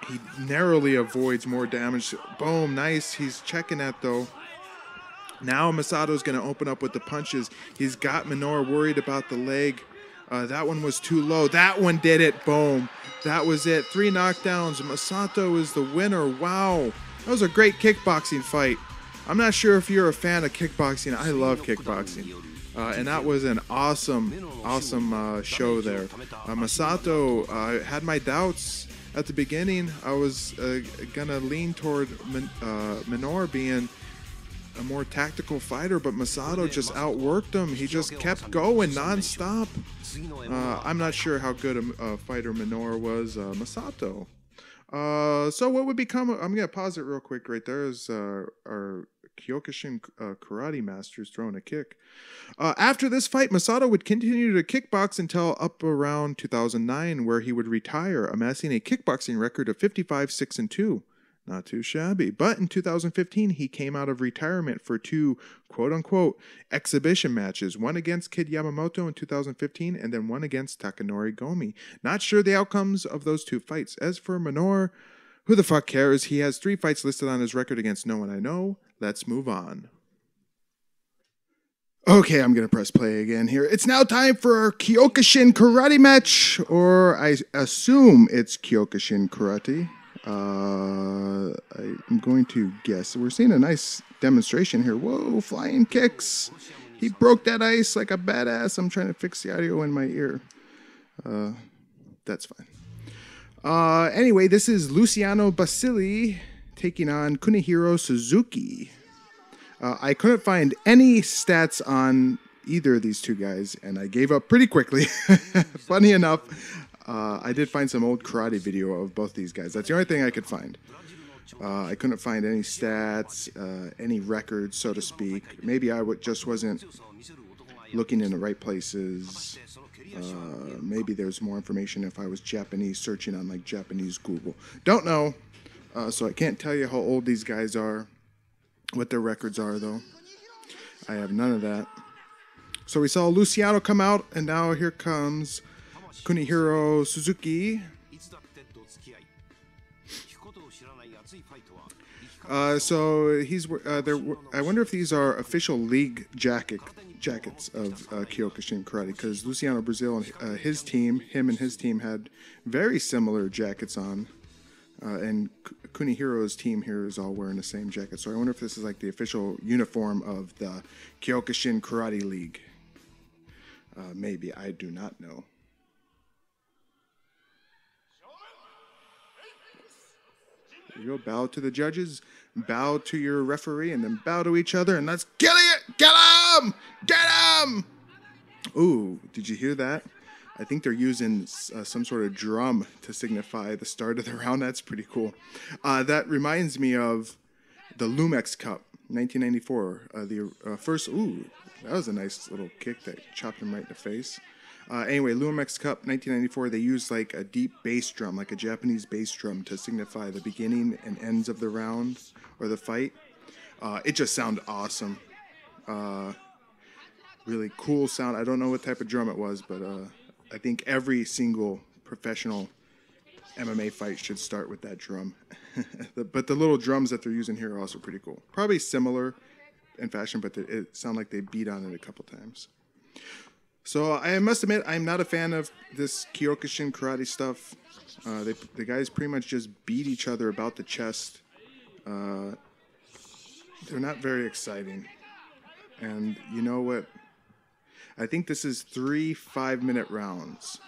He narrowly avoids more damage. Boom, nice. He's checking that though. Now Masato's going to open up with the punches. He's got Minoru worried about the leg. That one was too low. That one did it. Boom. That was it. 3 knockdowns. Masato is the winner. Wow. That was a great kickboxing fight. I'm not sure if you're a fan of kickboxing. I love kickboxing. And that was an awesome show there. Masato had my doubts at the beginning. I was going to lean toward Minoru being a more tactical fighter, but Masato just outworked him. He just kept going nonstop. I'm not sure how good a fighter Minoru was. Masato. So what would become? I'm gonna pause it real quick. Right there is our Kyokushin karate masters throwing a kick. After this fight, Masato would continue to kickbox until up around 2009, where he would retire, amassing a kickboxing record of 55-6-2. Not too shabby. But in 2015, he came out of retirement for 2 quote-unquote exhibition matches. One against Kid Yamamoto in 2015 and then one against Takanori Gomi. Not sure the outcomes of those 2 fights. As for Minoru, who the fuck cares? He has 3 fights listed on his record against no one I know. Let's move on. Okay, I'm going to press play again here. It's now time for our Kyokushin karate match, or I assume it's Kyokushin karate. I'm going to guess. We're seeing a nice demonstration here. Whoa, flying kicks. He broke that ice like a badass. I'm trying to fix the audio in my ear. That's fine. Anyway, this is Luciano Basili taking on Kunihiro Suzuki. I couldn't find any stats on either of these 2 guys, and I gave up pretty quickly. Funny enough, I did find some old karate video of both these guys. That's the only thing I could find. I couldn't find any stats, any records, so to speak. Maybe I just wasn't looking in the right places. Maybe there's more information if I was Japanese, searching on like Japanese Google. Don't know. So I can't tell you how old these guys are, what their records are, though. I have none of that. So we saw Luciano come out, and now here comes Kunihiro Suzuki. So he's there. I wonder if these are official league jackets of Kyokushin Karate, because Luciano Brazil and his team, him and his team, had very similar jackets on, and Kunihiro's team here is all wearing the same jacket. So I wonder if this is like the official uniform of the Kyokushin Karate League. Maybe, I do not know. There you go. Bow to the judges, bow to your referee, and then bow to each other, and let's get it! Get him! Get him! Ooh, did you hear that? I think they're using some sort of drum to signify the start of the round. That's pretty cool. That reminds me of the Lumex Cup, 1994. The first, ooh, that was a nice little kick that chopped him right in the face. Anyway, Lumex Cup, 1994, they used like a deep bass drum, like a Japanese bass drum, to signify the beginning and ends of the round or the fight. It just sounded awesome. Really cool sound. I don't know what type of drum it was, but I think every single professional MMA fight should start with that drum. But the little drums that they're using here are also pretty cool. Probably similar in fashion, but it sounded like they beat on it a couple times. So I must admit, I'm not a fan of this Kyokushin karate stuff. The guys pretty much just beat each other about the chest. They're not very exciting. And you know what? I think this is 3 5-minute rounds.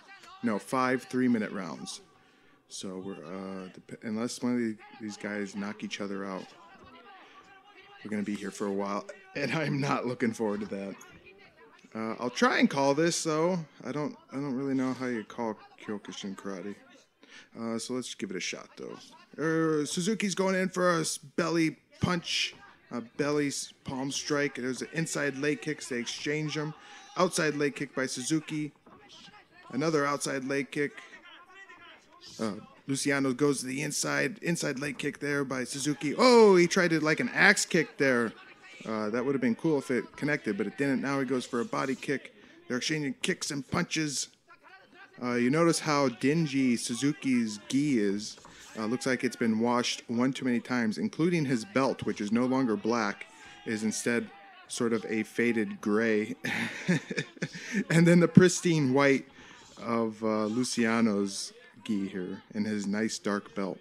No, 5 3-minute rounds. So we're unless one of these guys knock each other out, we're gonna be here for a while, and I'm not looking forward to that. I'll try and call this though. I don't really know how you call Kyokushin karate. So let's give it a shot though. Suzuki's going in for a belly punch, a belly palm strike. There's an inside leg kicks. They exchange them. Outside leg kick by Suzuki. Another outside leg kick. Luciano goes to the inside leg kick there by Suzuki. Oh, he tried to like an axe kick there. That would have been cool if it connected, but it didn't. Now he goes for a body kick. They're exchanging kicks and punches. You notice how dingy Suzuki's gi is. Looks like it's been washed one too many times, including his belt, which is no longer black, is instead sort of a faded gray. And then the pristine white of Luciano's gi here and his nice dark belt.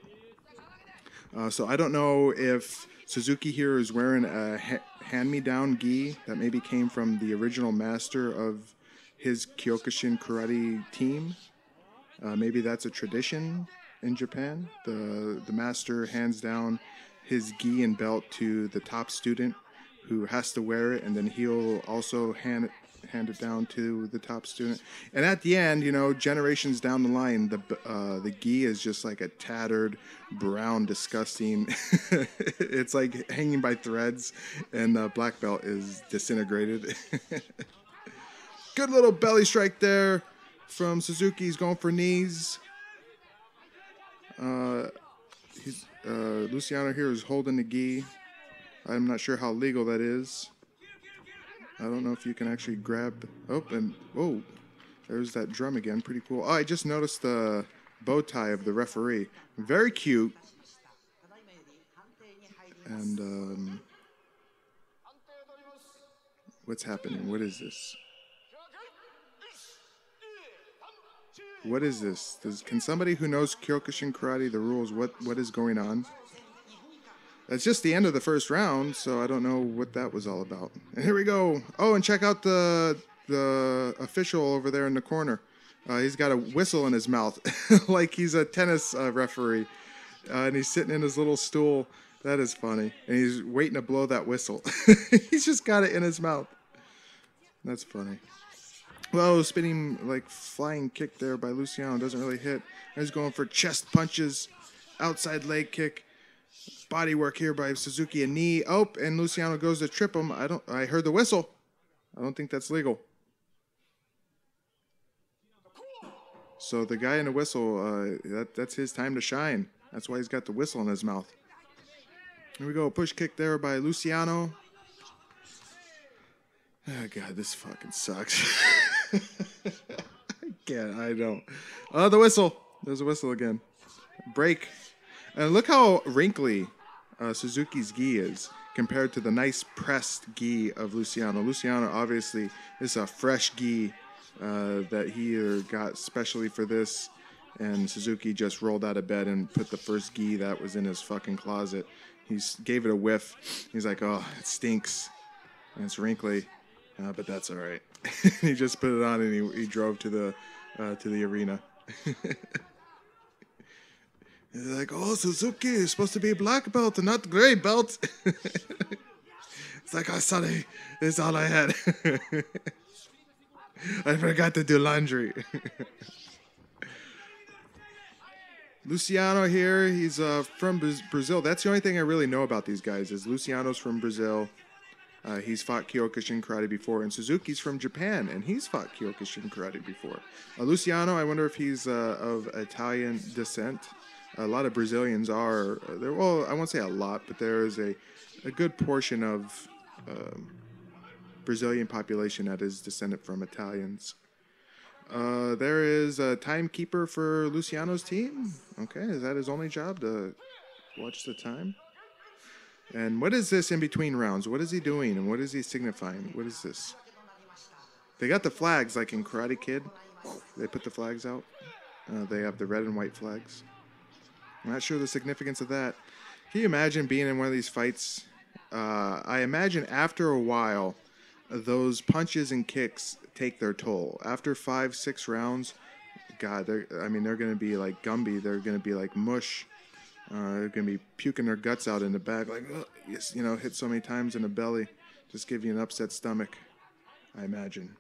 So I don't know if Suzuki here is wearing a hand-me-down gi that maybe came from the original master of his Kyokushin karate team. Maybe that's a tradition in Japan. The master hands down his gi and belt to the top student who has to wear it, and then he'll also hand it down to the top student. And at the end, you know, generations down the line, the gi is just like a tattered, brown, disgusting. It's like hanging by threads, and the black belt is disintegrated. Good little belly strike there from Suzuki. He's going for knees. Luciano here is holding the gi. I'm not sure how legal that is. I don't know if you can actually grab... Oh, and... Whoa. There's that drum again. Pretty cool. Oh, I just noticed the bow tie of the referee. Very cute. And, what's happening? What is this? What is this? Can somebody who knows Kyokushin karate, the rules, what is going on? That's just the end of the first round, so I don't know what that was all about. And here we go. Oh, and check out the official over there in the corner. He's got a whistle in his mouth, like he's a tennis referee. And he's sitting in his little stool. That is funny. And he's waiting to blow that whistle. He's just got it in his mouth. That's funny. Well, spinning, like, flying kick there by Luciano. Doesn't really hit. He's going for chest punches. Outside leg kick. Body work here by Suzuki. A knee. Oh, and Luciano goes to trip him. I heard the whistle. I don't think that's legal. So the guy in the whistle, that's his time to shine. That's why he's got the whistle in his mouth. Here we go. Push kick there by Luciano. Oh, God, this fucking sucks. I don't. Oh, the whistle. There's a whistle again. Break. And look how wrinkly Suzuki's gi is compared to the nice pressed gi of Luciano. Luciano, obviously, is a fresh gi that he got specially for this. And Suzuki just rolled out of bed and put the first gi that was in his fucking closet. He gave it a whiff. He's like, oh, it stinks. And it's wrinkly. But that's all right. He just put it on and he drove to the arena. He's like, oh, Suzuki is supposed to be black belt and not gray belt. It's like, oh, sorry, this is all I had. I forgot to do laundry. Luciano here, he's from Brazil. That's the only thing I really know about these guys is Luciano's from Brazil. He's fought Kyokushin karate before, and Suzuki's from Japan, and he's fought Kyokushin karate before. Luciano, I wonder if he's of Italian descent. A lot of Brazilians are. Well, I won't say a lot, but there is a good portion of Brazilian population that is descended from Italians. There is a timekeeper for Luciano's team. Okay, is that his only job, to watch the time? And what is this in between rounds? What is he doing, and what is he signifying? What is this? They got the flags like in Karate Kid. They put the flags out. They have the red and white flags. I'm not sure the significance of that. Can you imagine being in one of these fights? I imagine after a while, those punches and kicks take their toll. After 5-6 rounds, God, they're going to be like Gumby. They're going to be like mush. They're going to be puking their guts out in the back, like, hit so many times in the belly. Just give you an upset stomach, I imagine.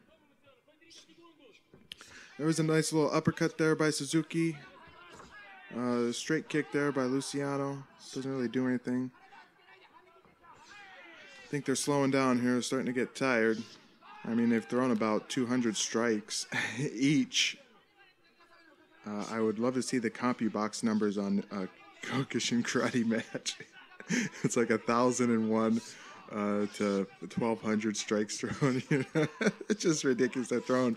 There was a nice little uppercut there by Suzuki. Straight kick there by Luciano. Doesn't really do anything. I think they're slowing down here, starting to get tired. I mean, they've thrown about 200 strikes each. I would love to see the CompuBox numbers on Kyokushin karate match. It's like 1,001 to 1,200 strikes thrown. It's just ridiculous. They're throwing,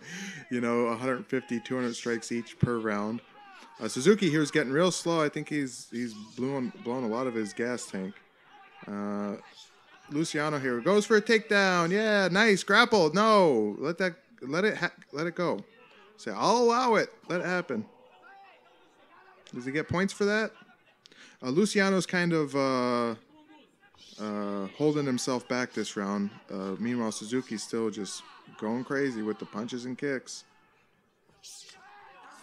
150, 200 strikes each per round. Suzuki here is getting real slow. I think he's blown a lot of his gas tank. Luciano here goes for a takedown. Yeah, nice grapple. No, let it go. Say, I'll allow it. Let it happen. Does he get points for that? Luciano's kind of holding himself back this round. Meanwhile, Suzuki's still just going crazy with the punches and kicks.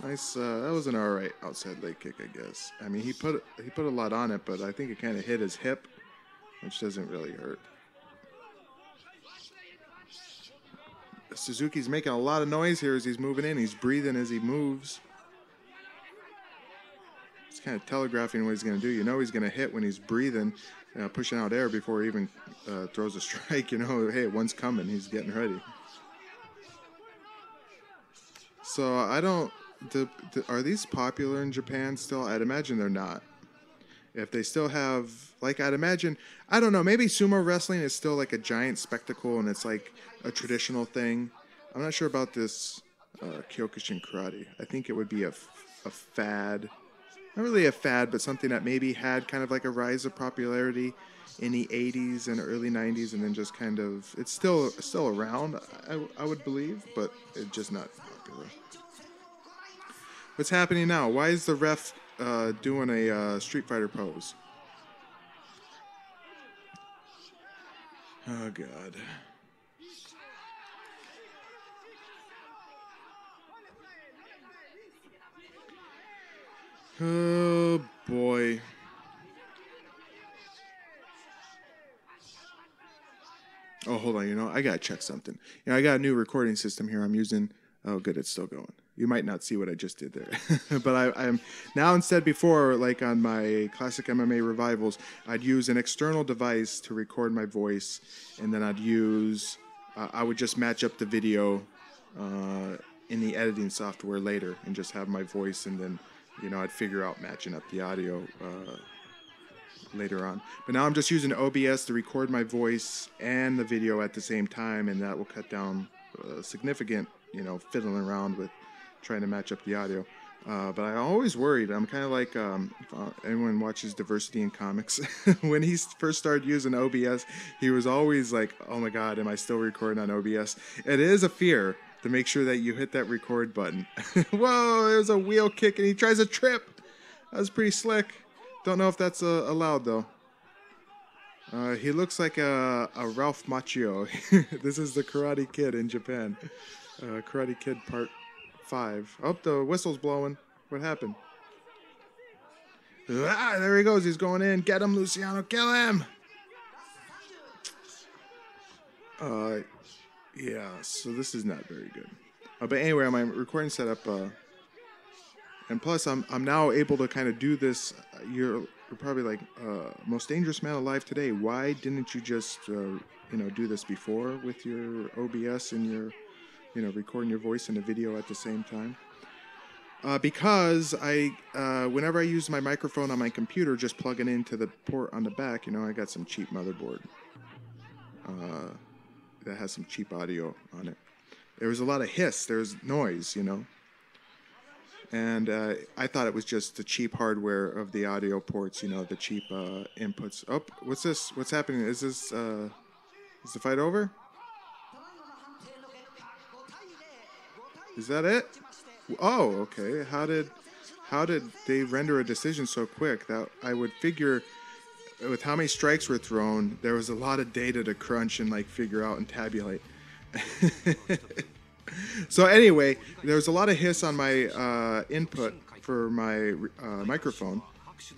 Nice. That was an all right outside leg kick, I guess. I mean, he put a lot on it, but I think it kind of hit his hip, which doesn't really hurt. Suzuki's making a lot of noise here as he's moving in. He's breathing as he moves. He's kind of telegraphing what he's going to do. You know he's going to hit when he's breathing, pushing out air before he even throws a strike. You know, hey, one's coming. He's getting ready. So I don't... are these popular in Japan still? I'd imagine they're not. If they still have, like, I'd imagine, I don't know, maybe sumo wrestling is still like a giant spectacle and it's like a traditional thing. I'm not sure about this Kyokushin karate. I think it would be a fad. Not really a fad, but something that maybe had kind of like a rise of popularity in the 80s and early 90s, and then just kind of, it's still around, I would believe, but it's just not popular. What's happening now? Why is the ref doing a Street Fighter pose? Oh, God. Oh, boy. Oh, hold on. You know, I got to check something. You know, I got a new recording system here I'm using. Oh, good. It's still going. You might not see what I just did there. But I'm now, instead, before, like on my Classic MMA Revivals, I'd use an external device to record my voice, and then I'd use, I would just match up the video in the editing software later and just have my voice, and then, you know, I'd figure out matching up the audio later on. But now I'm just using OBS to record my voice and the video at the same time, and that will cut down significant, you know, fiddling around with trying to match up the audio. But I'm always worried. I'm kind of like, anyone watches Diversity in Comics, when he first started using OBS, he was always like, oh my God, am I still recording on OBS? It is a fear to make sure that you hit that record button. Whoa, there's a wheel kick and he tries a trip. That was pretty slick. Don't know if that's allowed though. He looks like a Ralph Macchio. This is the Karate Kid in Japan. Karate Kid Part 5. Oh, the whistle's blowing. What happened? Ah, there he goes. He's going in. Get him, Luciano. Kill him. Yeah, so this is not very good. But anyway, my recording setup, and plus I'm now able to kind of do this. You're probably like, most dangerous man alive today. Why didn't you just, you know, do this before with your OBS and your, you know, recording your voice and a video at the same time? Because whenever I use my microphone on my computer, just plug it into the port on the back, you know, I got some cheap motherboard that has some cheap audio on it. There was a lot of hiss, there's noise, you know. And I thought it was just the cheap hardware of the audio ports, you know, the cheap inputs. Oh, what's this? What's happening? Is this, is the fight over? Is that it? Oh, okay. How did they render a decision so quick? That I would figure, with how many strikes were thrown, there was a lot of data to crunch and like figure out and tabulate. So anyway, there was a lot of hiss on my input for my microphone,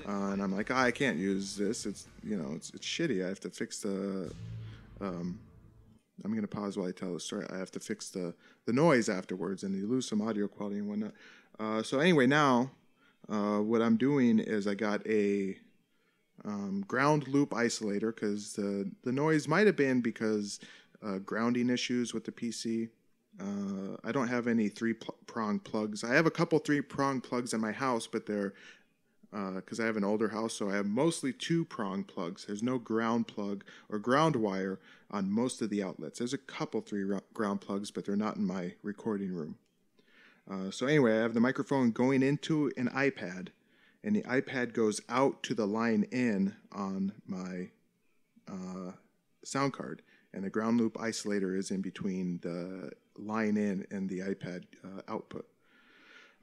and I'm like, I can't use this. It's, you know, it's shitty. I have to fix the. I'm going to pause while I tell the story. I have to fix the noise afterwards, and you lose some audio quality and whatnot. So anyway, now what I'm doing is I got a ground loop isolator, because the noise might have been because grounding issues with the PC. I don't have any three-prong plugs. I have a couple three-prong plugs in my house, but they're because I have an older house, so I have mostly two-prong plugs. There's no ground plug or ground wire on most of the outlets. There's a couple ground plugs, but they're not in my recording room. So anyway, I have the microphone going into an iPad, and the iPad goes out to the line in on my sound card, and the ground loop isolator is in between the line in and the iPad output.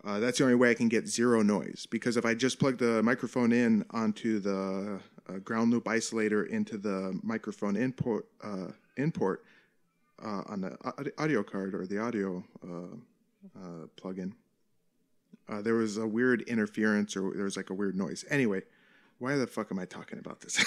That's the only way I can get zero noise, because if I just plug the microphone in onto the ground loop isolator into the microphone input on the audio card or the audio plug-in, there was a weird interference, or there was like a weird noise. Anyway, why the fuck am I talking about this?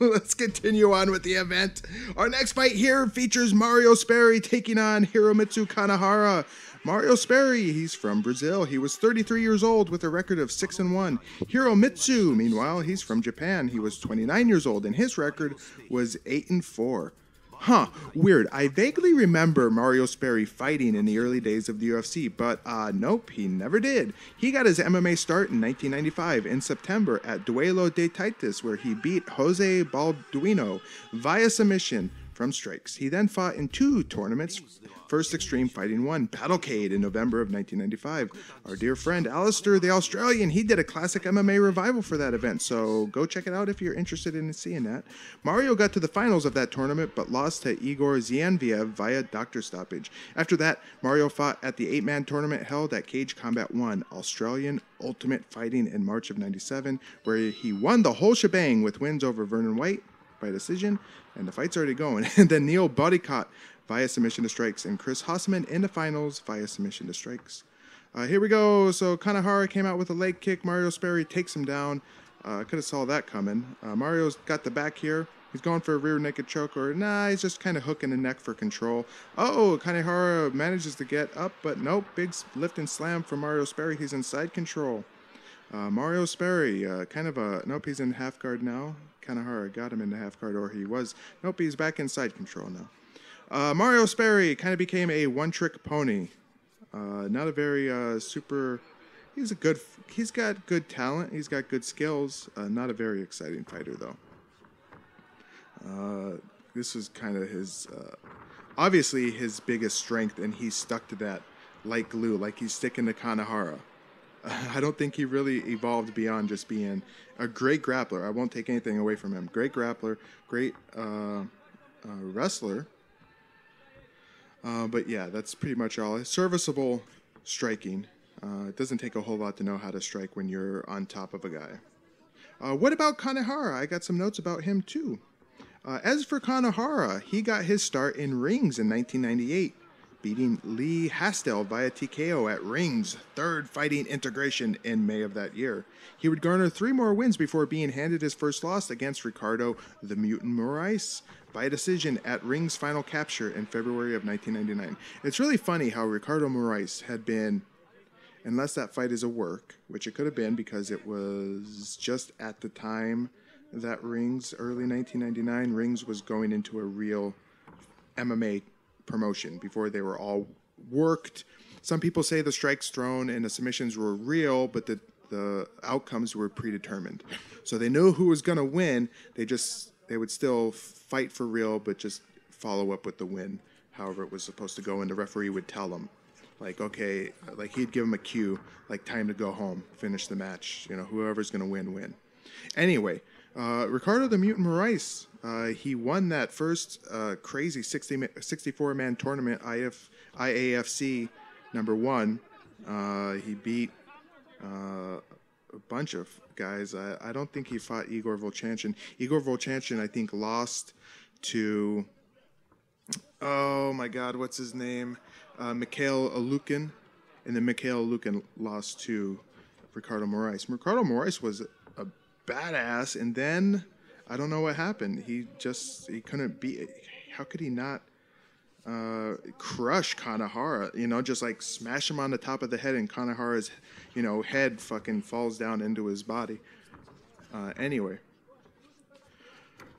Let's continue on with the event. Our next fight here features Mario Sperry taking on Hiromitsu Kana Hara. Mario Sperry, he's from Brazil. He was 33 years old with a record of 6-1. Hiromitsu, meanwhile, he's from Japan. He was 29 years old, and his record was 8-4. Huh, weird. I vaguely remember Mario Sperry fighting in the early days of the UFC, but nope, he never did. He got his MMA start in 1995 in September at Duelo de Taitas, where he beat Jose Balduino via submission from strikes. He then fought in 2 tournaments. First Extreme Fighting 1, Battlecade in November of 1995. Our dear friend Alistair, the Australian, he did a Classic MMA Revival for that event, so go check it out if you're interested in seeing that. Mario got to the finals of that tournament, but lost to Igor Zienviev via doctor stoppage. After that, Mario fought at the 8-man tournament held at Cage Combat 1, Australian Ultimate Fighting in March of 97, where he won the whole shebang with wins over Vernon White by decision, and the fight's already going. And then Neil Bodycott via submission to strikes, and Chris Hossman in the finals via submission to strikes. Here we go. So Kana Hara came out with a leg kick. Mario Sperry takes him down. Could have saw that coming. Mario's got the back here. He's going for a rear naked choke, or nah, he's just kind of hooking the neck for control. Oh, Kana Hara manages to get up, but nope, big lift and slam from Mario Sperry. He's in side control. Mario Sperry, nope, he's in half guard now. Kana Hara got him in the half guard, or he was. Nope, he's back in side control now. Mario Sperry kind of became a one-trick pony. Not a very super. He's got good talent. He's got good skills. Not a very exciting fighter though. This was kind of his, obviously his biggest strength, and he stuck to that like glue, like he's sticking to Kana Hara. I don't think he really evolved beyond just being a great grappler. I won't take anything away from him. Great grappler, great wrestler. But yeah, that's pretty much all. Serviceable striking. It doesn't take a whole lot to know how to strike when you're on top of a guy. What about Kana Hara? I got some notes about him too. As for Kana Hara, he got his start in rings in 1998, beating Lee Hastel via TKO at Ring's third fighting integration in May of that year. He would garner 3 more wins before being handed his first loss against Ricardo the Mutant Morais by decision at Ring's final capture in February of 1999. It's really funny how Ricardo Morais had been, unless that fight is a work, which it could have been because it was just at the time that Rings, early 1999, Rings was going into a real MMA promotion before they were all worked. Some people say the strikes thrown and the submissions were real, but the outcomes were predetermined. So they knew who was going to win. They would still fight for real, but just follow up with the win, however it was supposed to go, and the referee would tell them, like, okay, like he'd give them a cue, like time to go home, finish the match, whoever's going to win. Anyway, Ricardo the Mutant Morais, he won that first crazy 64-man tournament, IAFC number 1. He beat a bunch of guys. I don't think he fought Igor Volchanchin. Igor Volchanchin, I think, lost to, oh my God, what's his name? Mikhail Alukin. And then Mikhail Alukin lost to Ricardo Morais. Ricardo Morais was a badass, and then I don't know what happened. He couldn't beat. How could he not crush Kana Hara? Just like smash him on the top of the head, and Kana Hara's head fucking falls down into his body. Anyway,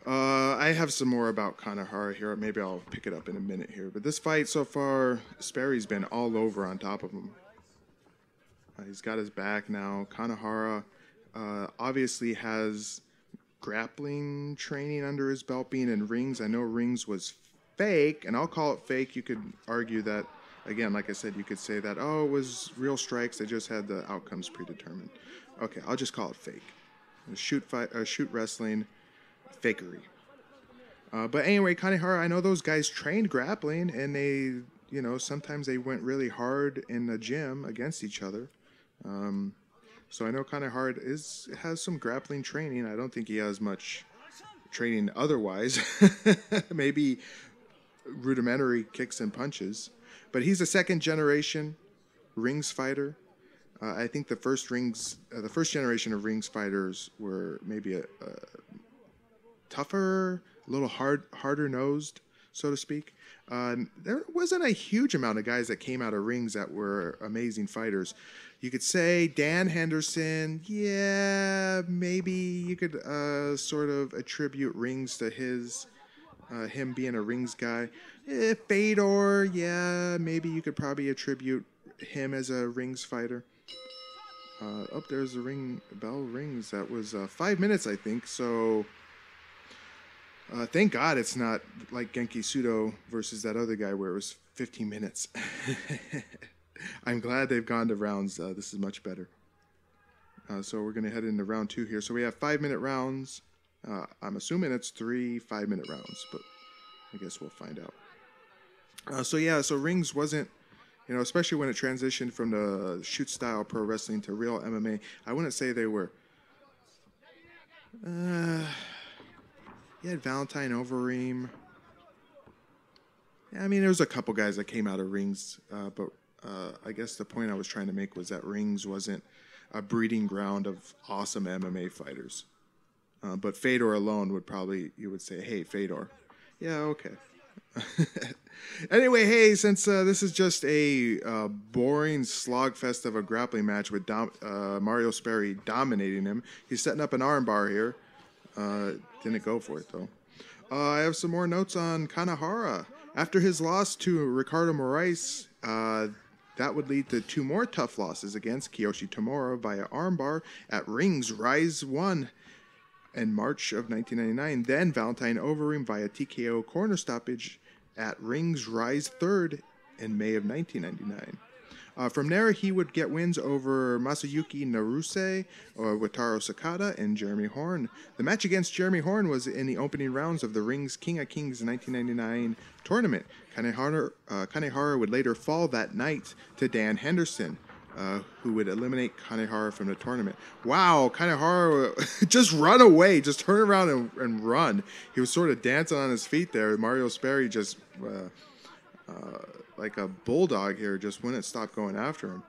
I have some more about Kana Hara here. Maybe I'll pick it up in a minute here. But this fight so far, Sperry's been all over on top of him. He's got his back now. Kana Hara obviously has grappling training under his belt, being in Rings. I know Rings was fake, and I'll call it fake. You could argue that again, like I said, you could say that, oh, it was real strikes. They just had the outcomes predetermined. Okay, I'll just call it fake. Shoot wrestling, fakery. But anyway, Kana Hara, I know those guys trained grappling, and they, sometimes they went really hard in the gym against each other. So I know Kana Hara has some grappling training. I don't think he has much training otherwise. Maybe rudimentary kicks and punches. But he's a second generation rings fighter. I think the first generation of rings fighters were maybe a tougher, a little harder nosed, so to speak. There wasn't a huge amount of guys that came out of rings that were amazing fighters. You could say Dan Henderson, yeah, maybe you could sort of attribute rings to him being a rings guy. Fedor, yeah, maybe you could probably attribute him as a rings fighter. There's the bell rings. That was 5 minutes, I think. So thank God it's not like Genki Sudo versus that other guy where it was 15 minutes. I'm glad they've gone to rounds. This is much better. So we're going to head into round 2 here. So we have 5-minute rounds. I'm assuming it's 3 5-minute rounds, but I guess we'll find out. So rings wasn't, especially when it transitioned from the shoot style pro wrestling to real MMA, I wouldn't say they were. You had Valentine Overeem. Yeah, I mean, there was a couple guys that came out of rings, but I guess the point I was trying to make was that rings wasn't a breeding ground of awesome MMA fighters. But Fedor alone you would say, hey, Fedor. Yeah, okay. Anyway, hey, since this is just a boring slogfest of a grappling match with Mario Sperry dominating him, he's setting up an armbar here. Didn't go for it, though. I have some more notes on Kana Hara. After his loss to Ricardo Morais, that would lead to 2 more tough losses against Kiyoshi Tamura via armbar at Rings Rise 1 in March of 1999. Then Valentine Overeem via TKO corner stoppage at Rings Rise 3rd in May of 1999. From there, he would get wins over Masayuki Naruse, Wataru Sakata, and Jeremy Horn. The match against Jeremy Horn was in the opening rounds of the Rings King of Kings 1999 tournament. Kana Hara would later fall that night to Dan Henderson, who would eliminate Kana Hara from the tournament. Wow, Kana Hara just run away, just turn around and run. He was sort of dancing on his feet there. Mario Sperry just... like a bulldog here, just wouldn't stop going after him.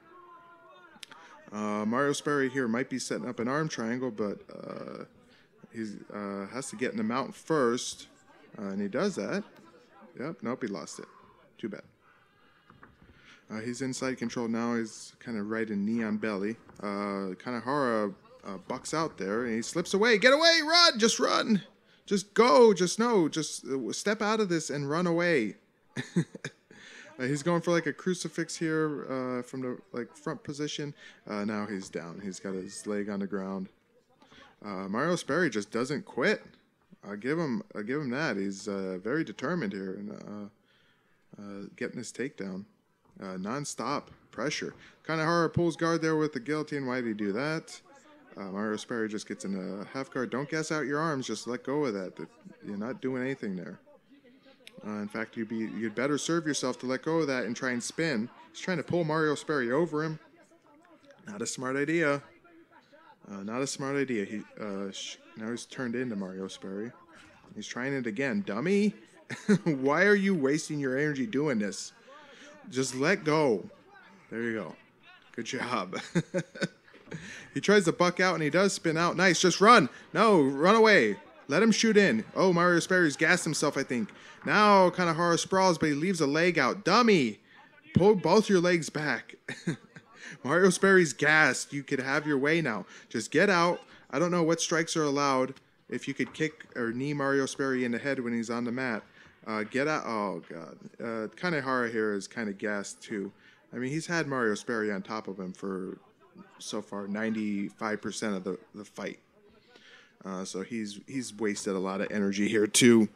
Mario Sperry here might be setting up an arm triangle, but he has to get in the mount first, and he does that. Yep, nope, he lost it. Too bad. He's inside control now. He's kind of right in knee on belly. Kana Hara bucks out there, and he slips away. Get away, run, just run. Just go, just step out of this and run away. He's going for like a crucifix here from the front position. Now he's down. He's got his leg on the ground. Mario Sperry just doesn't quit. I'll give him that. He's very determined here and getting his takedown. Non-stop pressure. Kana Hara pulls guard there with the guillotine. Why did he do that? Mario Sperry just gets in a half guard. Don't gas out your arms. Just let go of that. You're not doing anything there. In fact, you'd better serve yourself to let go of that and try and spin. He's trying to pull Mario Sperry over him. Not a smart idea. Not a smart idea. Now he's turned into Mario Sperry. He's trying it again. Dummy! Why are you wasting your energy doing this? Just let go. There you go. Good job. He tries to buck out and he does spin out. Nice. Just run. No, run away. Let him shoot in. Oh, Mario Sperry's gassed himself, I think. Now Kana Hara sprawls, but he leaves a leg out. Dummy! Pull both your legs back. Mario Sperry's gassed. You could have your way now. Just get out. I don't know what strikes are allowed. If you could kick or knee Mario Sperry in the head when he's on the mat. Get out. Oh, God. Kana Hara here is kind of gassed, too. I mean, he's had Mario Sperry on top of him for, so far, 95% of the fight. So he's wasted a lot of energy here, too.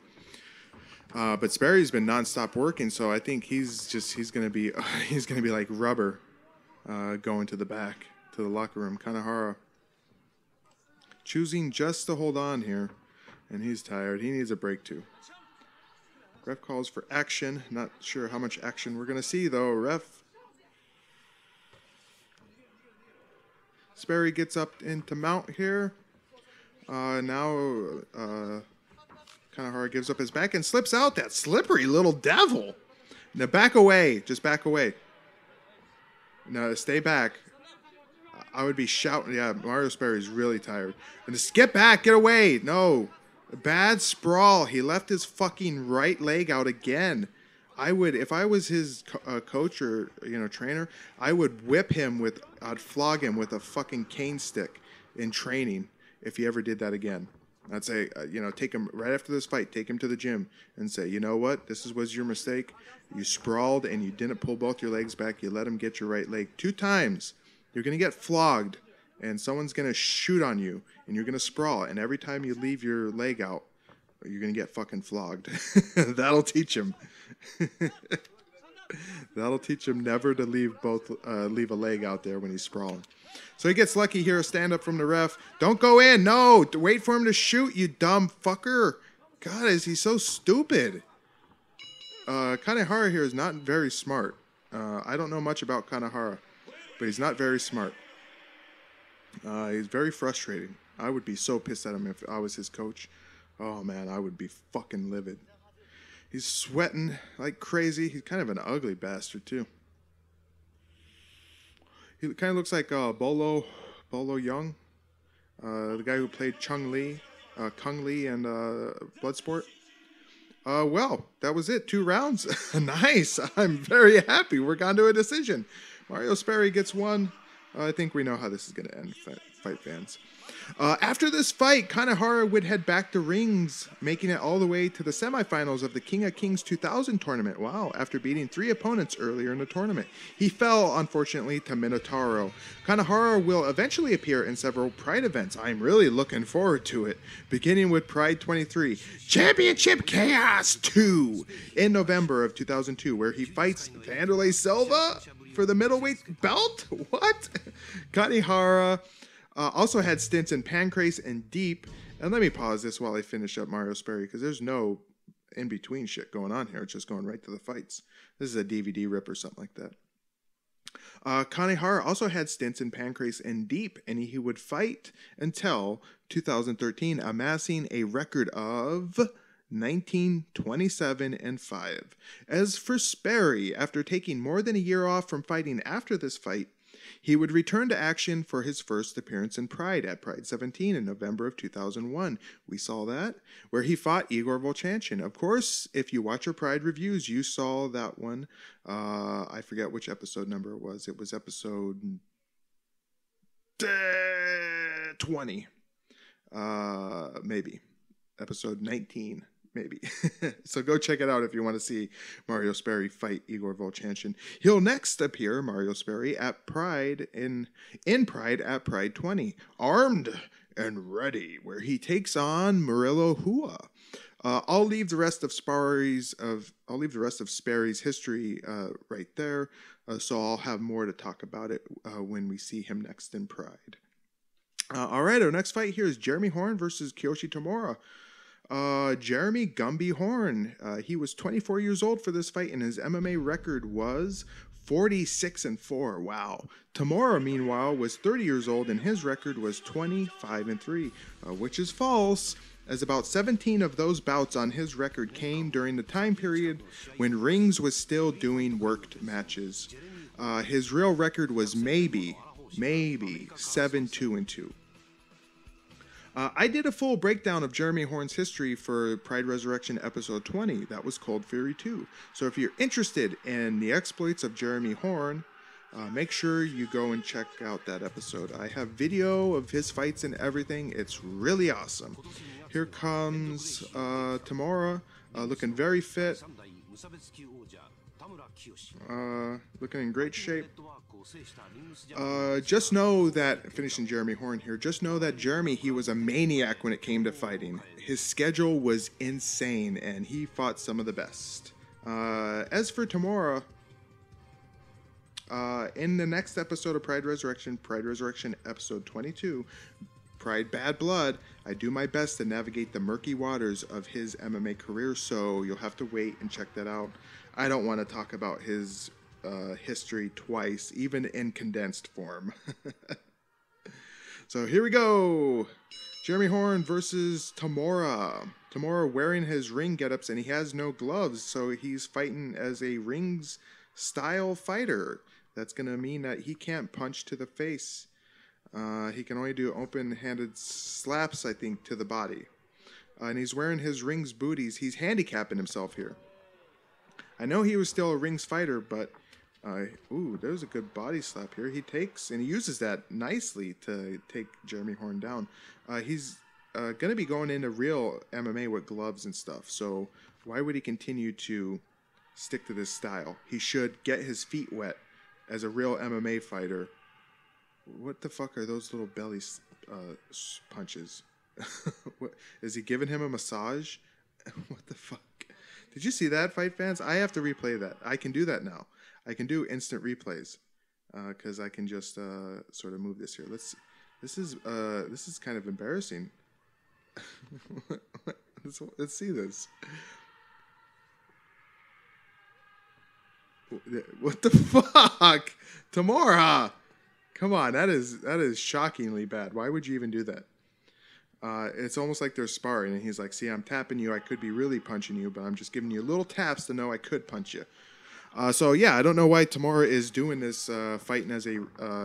But Sperry's been nonstop working, so I think he's gonna be he's gonna be like rubber, going to the back to the locker room. Kana Hara choosing just to hold on here, and he's tired. He needs a break too. Ref calls for action. Not sure how much action we're gonna see though. Ref. Sperry gets up into mount here. Now Kana Hara gives up his back and slips out. That slippery little devil. Now back away. Just back away. No, stay back. I would be shouting. Yeah, Mario Sperry's really tired. And just get back. Get away. No. Bad sprawl. He left his fucking right leg out again. I would, if I was his coach or, trainer, I would whip him I'd flog him with a fucking cane stick in training if he ever did that again. I'd say, take him right after this fight, take him to the gym and say, you know what? This was your mistake. You sprawled and you didn't pull both your legs back. You let him get your right leg 2 times. You're going to get flogged and someone's going to shoot on you and you're going to sprawl. And every time you leave your leg out, you're going to get fucking flogged. That'll teach him. That'll teach him never to leave a leg out there when he's sprawling. So he gets lucky here, a stand up from the ref. Don't go in. No, wait for him to shoot, you dumb fucker. God, is he so stupid? Kana Hara here is not very smart. I don't know much about Kana Hara, but he's not very smart. He's very frustrating. I would be so pissed at him if I was his coach. Oh, man, I would be fucking livid. He's sweating like crazy. He's kind of an ugly bastard, too. He kind of looks like Bolo Young, the guy who played Kung Lee and Bloodsport. Well, that was it. 2 rounds. Nice. I'm very happy. We're gone to a decision. Mario Sperry gets 1. I think we know how this is going to end, fight fans. After this fight, Kana Hara would head back to rings, making it all the way to the semifinals of the King of Kings 2000 tournament. Wow, after beating 3 opponents earlier in the tournament. He fell, unfortunately, to Minotauro. Kana Hara will eventually appear in several Pride events. I'm really looking forward to it, beginning with Pride 23, Championship Chaos 2, in November of 2002, where he fights Vanderlei Silva for the middleweight belt? What? Kana Hara also had stints in Pancrase and Deep. And let me pause this while I finish up Mario Sperry, because there's no in-between shit going on here. It's just going right to the fights. This is a DVD rip or something like that. Kana Hara also had stints in Pancrase and Deep, and he would fight until 2013, amassing a record of 19-27-5. As for Sperry, after taking more than a year off from fighting after this fight, he would return to action for his first appearance in Pride at Pride 17 in November of 2001. We saw that, where he fought Igor Volchanchin. Of course, if you watch our Pride reviews, you saw that one. I forget which episode number it was. It was episode 20. Maybe. Episode 19. Maybe. So go check it out if you want to see Mario Sperry fight Igor Volchanchin. He'll next appear, Mario Sperry, at Pride in Pride at Pride 20, armed and ready, where he takes on Murillo Hua. I'll leave the rest of Sperry's history right there, so I'll have more to talk about it when we see him next in Pride. All right, our next fight here is Jeremy Horn versus Kiyoshi Tamura. Jeremy Gumby Horn. He was 24 years old for this fight, and his MMA record was 46-4. Wow. Tamura, meanwhile, was 30 years old, and his record was 25-3, which is false, as about 17 of those bouts on his record came during the time period when Rings was still doing worked matches. His real record was maybe 7-2-2. I did a full breakdown of Jeremy Horn's history for Pride Resurrection episode 20. That was Cold Fury 2. So if you're interested in the exploits of Jeremy Horn, make sure you go and check out that episode. I have video of his fights and everything. It's really awesome. Here comes Tamura, looking very fit. Looking in great shape. Just know that, finishing Jeremy Horn here, just know that Jeremy, he was a maniac when it came to fighting. His schedule was insane, and he fought some of the best. As for Tamura, in the next episode of Pride Resurrection episode 22, Pride Bad Blood, I do my best to navigate the murky waters of his MMA career, so you'll have to wait and check that out. I don't want to talk about his history twice, even in condensed form. So here we go. Jeremy Horn versus Tamura. Tamura wearing his ring getups, and he has no gloves, so he's fighting as a rings-style fighter. That's going to mean that he can't punch to the face. He can only do open-handed slaps, I think, to the body. And he's wearing his rings booties. He's handicapping himself here. I know he was still a rings fighter, but... ooh, there's a good body slap here. He takes, and he uses that nicely to take Jeremy Horn down. He's going to be going into real MMA with gloves and stuff, so why would he continue to stick to this style? He should get his feet wet as a real MMA fighter. What the fuck are those little belly punches? What, is he giving him a massage? What the fuck? Did you see that, fight fans? I have to replay that. I can do that now. I can do instant replays because I can just sort of move this here. Let's. This is kind of embarrassing. Let's see this. What the fuck, Tamura? Come on, that is shockingly bad. Why would you even do that? It's almost like they're sparring, and he's like, "See, I'm tapping you. I could be really punching you, but I'm just giving you little taps to know I could punch you." So yeah, I don't know why Tamura is doing this, fighting as a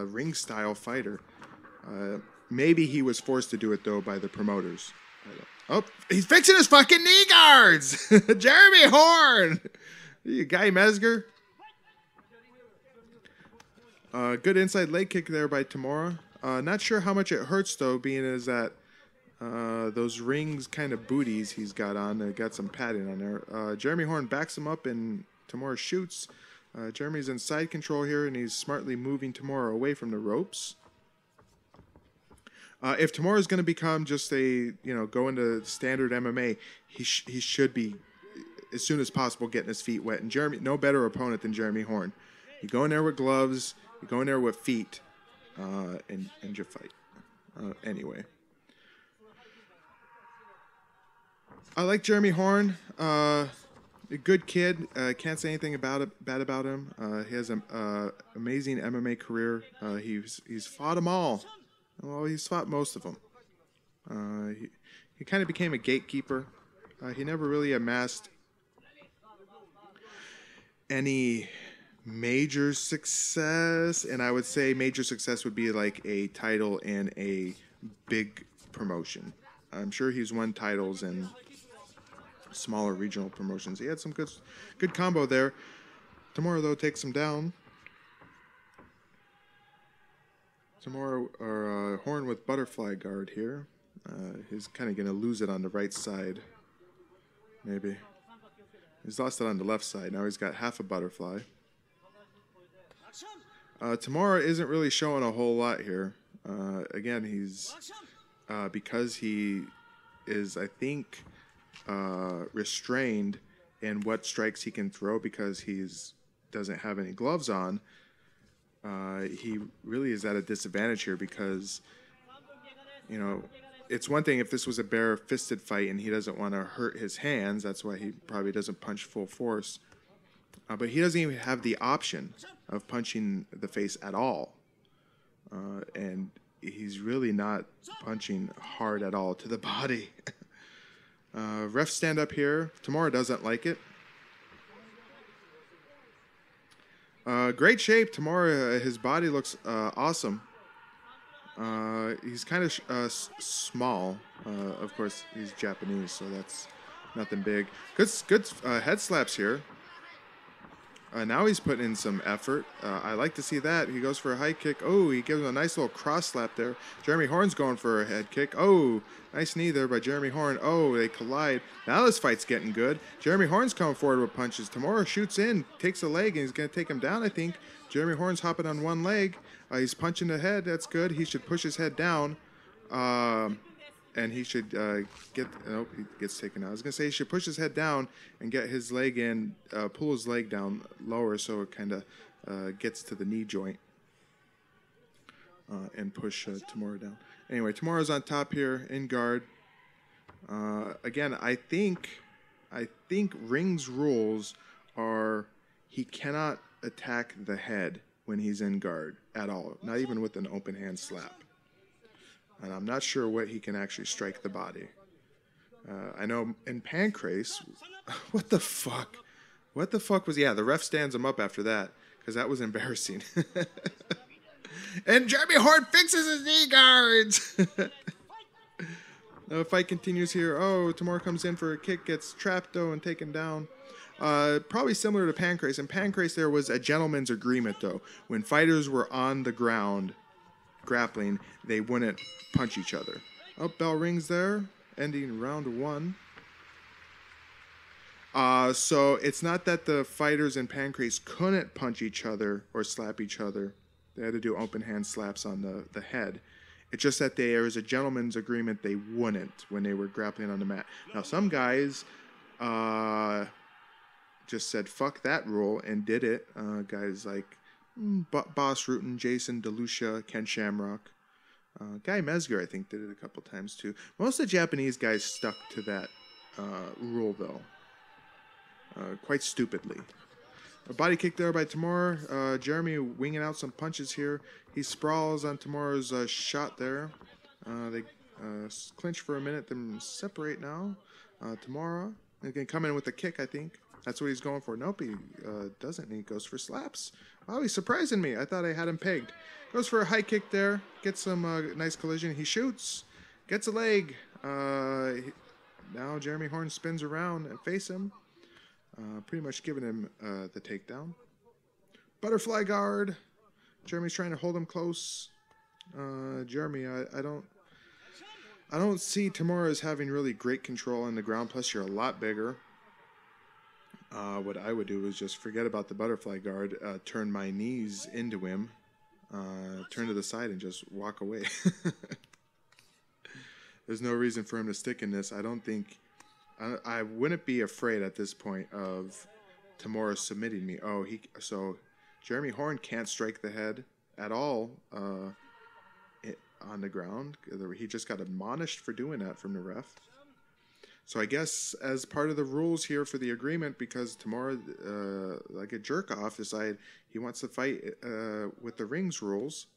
ring-style fighter. Maybe he was forced to do it though by the promoters. Oh, he's fixing his fucking knee guards. Jeremy Horn, you Guy Mesger. Good inside leg kick there by Tamura. Not sure how much it hurts though, being as that those rings kind of booties he's got on. Got some padding on there. Jeremy Horn backs him up and Tamura shoots. Jeremy's in side control here, and he's smartly moving Tamura away from the ropes. If Tamura is going to become just go into standard MMA, he should be, as soon as possible, getting his feet wet. And Jeremy, no better opponent than Jeremy Horn. You go in there with gloves, you go in there with feet, and you fight. Anyway. I like Jeremy Horn. A good kid. Can't say anything bad about him. He has an amazing MMA career. He's fought them all. Well, he's fought most of them. He kind of became a gatekeeper. He never really amassed any major success, and I would say major success would be like a title in a big promotion. I'm sure he's won titles in smaller regional promotions. He had some good combo there. Tamura though takes him down. Tamura or Horn with butterfly guard here. He's kind of going to lose it on the right side. Maybe. He's lost it on the left side. Now he's got half a butterfly. Tamura isn't really showing a whole lot here. Again, he's because he is, I think, restrained in what strikes he can throw because he's doesn't have any gloves on. He really is at a disadvantage here because, it's one thing if this was a bare-fisted fight and he doesn't want to hurt his hands. That's why he probably doesn't punch full force. But he doesn't even have the option of punching the face at all. And he's really not punching hard at all to the body. Ref stand up here. Tamura doesn't like it. Great shape. Tamura, his body looks awesome. He's kind of small. Of course, he's Japanese, so that's nothing big. Good head slaps here. Now he's putting in some effort. I like to see that. He goes for a high kick. Oh, he gives him a nice little cross slap there. Jeremy Horn's going for a head kick. Oh, nice knee there by Jeremy Horn. Oh, they collide. Now this fight's getting good. Jeremy Horn's coming forward with punches. Tamura shoots in, takes a leg, and he's going to take him down, I think. Jeremy Horn's hopping on one leg. He's punching the head. That's good. He should push his head down. And he should get... Nope, he gets taken out. I was going to say he should push his head down and get his leg in, pull his leg down lower so it kind of gets to the knee joint and push Tamura down. Anyway, Tamura's on top here in guard. Again, I think Ring's rules are he cannot attack the head when he's in guard at all, not even with an open hand slap. And I'm not sure what he can actually strike the body. I know in Pancrase, what the fuck? What the fuck was... Yeah, the ref stands him up after that, because that was embarrassing. And Jeremy Horn fixes his knee guards! The fight continues here. Oh, Tamura comes in for a kick, gets trapped though and taken down. Probably similar to Pancrase. In Pancrase, there was a gentleman's agreement though. When fighters were on the ground grappling, they wouldn't punch each other. Oh, bell rings there, ending round 1. So it's not that the fighters in Pancrase couldn't punch each other or slap each other. They had to do open hand slaps on the head. It's just that there was a gentleman's agreement they wouldn't when they were grappling on the mat. Now, some guys just said, fuck that rule, and did it. Guys like Boss Rutan, Jason DeLucia, Ken Shamrock. Guy Mesger, I think, did it a couple times too. Most of the Japanese guys stuck to that rule, though. Quite stupidly. A body kick there by Tamura. Jeremy winging out some punches here. He sprawls on Tamura's shot there. They clinch for a minute, then separate now. Tamura can come in with a kick, I think. That's what he's going for. Nope, he doesn't. He goes for slaps. Wow, he's surprising me. I thought I had him pegged. Goes for a high kick there. Gets some nice collision. He shoots. Gets a leg. Now Jeremy Horn spins around and face him. Pretty much giving him the takedown. Butterfly guard. Jeremy's trying to hold him close. Jeremy, I don't see Tamura as having really great control on the ground. Plus, you're a lot bigger. What I would do is just forget about the butterfly guard, turn my knees into him, turn to the side, and just walk away. There's no reason for him to stick in this. I don't think... I wouldn't be afraid at this point of Tamura submitting me. Oh, so Jeremy Horn can't strike the head at all on the ground. He just got admonished for doing that from the ref. So I guess as part of the rules here for the agreement, because Tamura, like a jerk-off, decided he wants to fight with the rings rules,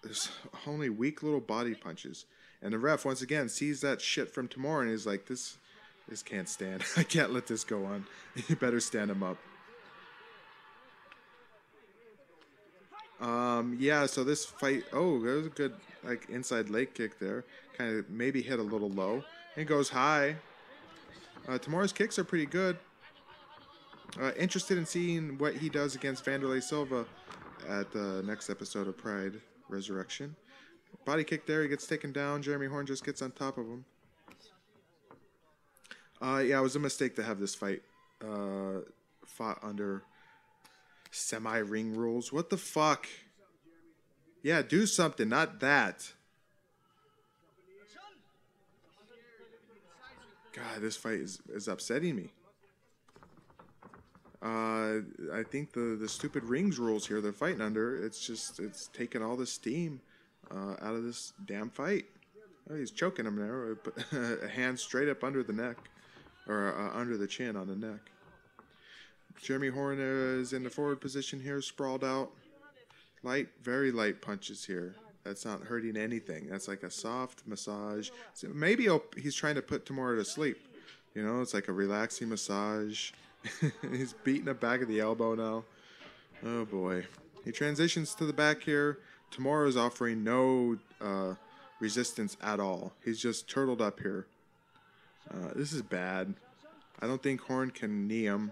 there's only weak little body punches. And the ref, once again, sees that shit from Tamura and is like, this can't stand. I can't let this go on. You better stand him up. Yeah, so this fight... Oh, there was a good like inside leg kick there. Kind of maybe hit a little low. And goes high. Tamura's kicks are pretty good. Interested in seeing what he does against Vanderlei Silva at the next episode of Pride Resurrection. Body kick there. He gets taken down. Jeremy Horn just gets on top of him. Yeah, it was a mistake to have this fight fought under semi-ring rules. What the fuck? Yeah, do something, not that. God, this fight is upsetting me. I think the stupid rings rules here they're fighting under, it's taking all the steam out of this damn fight. Oh, he's choking him there. A hand straight up under the neck, or under the chin on the neck. Jeremy Horn is in the forward position here, sprawled out. Light, very light punches here. That's not hurting anything. That's like a soft massage. So maybe he's trying to put Tamura to sleep. You know, it's like a relaxing massage. He's beating the back of the elbow now. Oh, boy. He transitions to the back here. Tamura is offering no resistance at all. He's just turtled up here. This is bad. I don't think Horn can knee him.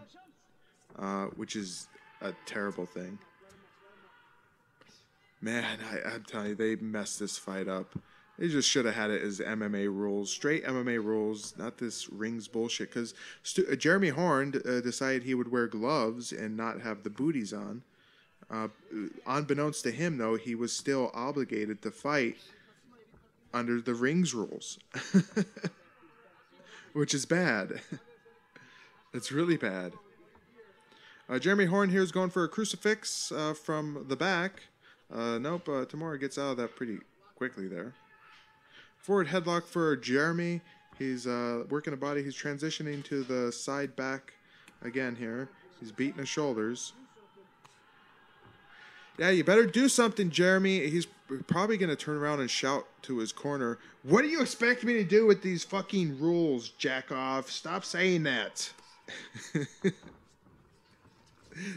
which is a terrible thing. Man, I'm telling you, they messed this fight up. They just should have had it as MMA rules, straight MMA rules, not this rings bullshit. Because Jeremy Horn decided he would wear gloves and not have the booties on. Unbeknownst to him, though, he was still obligated to fight under the rings rules, which is bad. It's really bad. Jeremy Horn here is going for a crucifix from the back. Nope, Tamura gets out of that pretty quickly there. Forward headlock for Jeremy. He's working a body. He's transitioning to the side back again here. He's beating his shoulders. Yeah, you better do something, Jeremy. He's probably going to turn around and shout to his corner, "What do you expect me to do with these fucking rules, jack off? Stop saying that."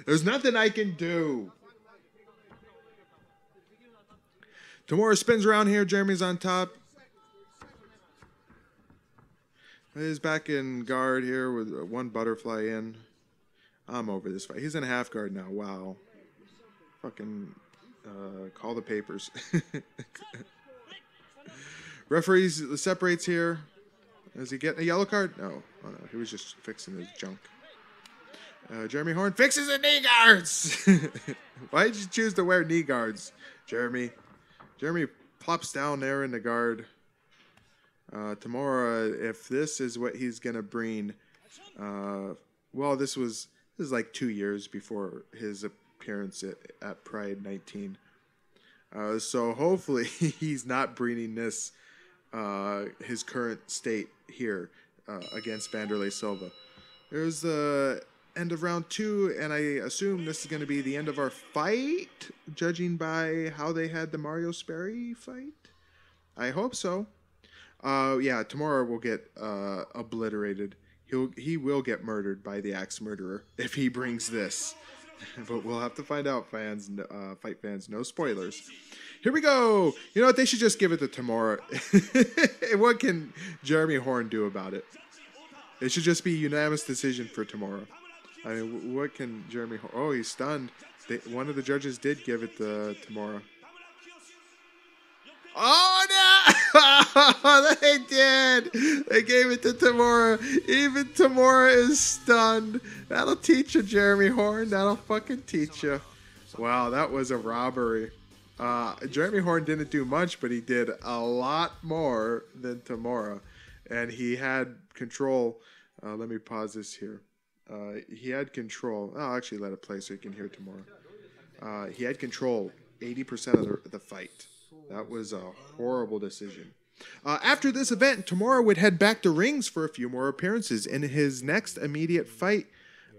There's nothing I can do. Tamura spins around here. Jeremy's on top. He's back in guard here with one butterfly in. I'm over this fight. He's in half guard now. Wow. Fucking call the papers. Referees separates here. Is he getting a yellow card? No. Oh, no. He was just fixing his junk. Jeremy Horn fixes the knee guards. Why did you choose to wear knee guards, Jeremy? Jeremy plops down there in the guard. Tamura, if this is what he's going to bring, well, this is like 2 years before his appearance at Pride 19. So hopefully he's not bringing this, his current state here against Vanderlei Silva. There's the end of round 2, and I assume this is going to be the end of our fight, judging by how they had the Mario Sperry fight. I hope so. Yeah, Tamura will get obliterated. He will get murdered by the axe murderer if he brings this. But we'll have to find out, fans. Fight fans, no spoilers. Here we go. You know what? They should just give it to Tamura. What can Jeremy Horn do about it? It should just be a unanimous decision for Tamura. I mean, what can Jeremy Horn... Oh, he's stunned. One of the judges did give it to Tamura. Oh, no! They did! They gave it to Tamura. Even Tamura is stunned. That'll teach you, Jeremy Horn. That'll fucking teach you. Wow, that was a robbery. Jeremy Horn didn't do much, but he did a lot more than Tamura. And he had control. Let me pause this here. He had control. I'll actually let it play so you can hear Tamura. He had control 80% of the fight. That was a horrible decision. After this event, Tamura would head back to rings for a few more appearances. In his next immediate fight,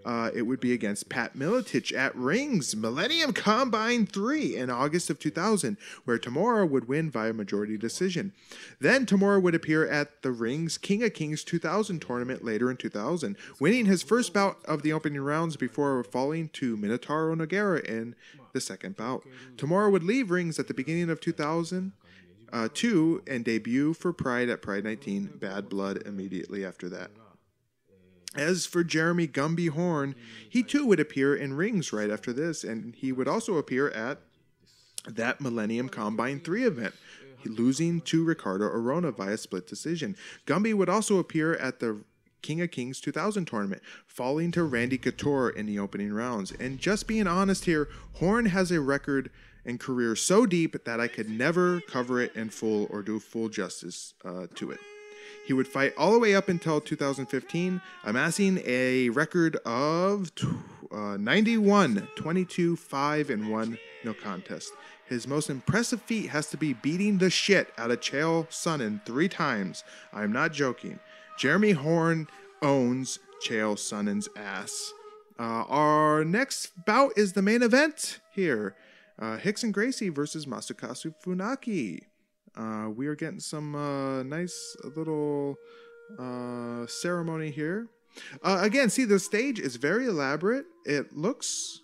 it would be against Pat Miletich at Rings Millennium Combine 3 in August of 2000, where Tamura would win via majority decision. Then Tamura would appear at the Rings King of Kings 2000 tournament later in 2000, winning his first bout of the opening rounds before falling to Minotauro Nogueira in the second bout. Tamura would leave Rings at the beginning of 2002 and debut for Pride at Pride 19, Bad Blood immediately after that. As for Jeremy Gumby Horn, he too would appear in Rings right after this, and he would also appear at that Millennium Combine 3 event, losing to Ricardo Arona via split decision. Gumby would also appear at the King of Kings 2000 tournament, falling to Randy Couture in the opening rounds. And just being honest here, Horn has a record and career so deep that I could never cover it in full or do full justice to it. He would fight all the way up until 2015, amassing a record of 91, 22, 5, and 1 no contest. His most impressive feat has to be beating the shit out of Chael Sonnen 3 times. I'm not joking. Jeremy Horn owns Chael Sonnen's ass. Our next bout is the main event here. Hickson Gracie versus Masakatsu Funaki. We are getting some nice little ceremony here. Again, see, the stage is very elaborate. It looks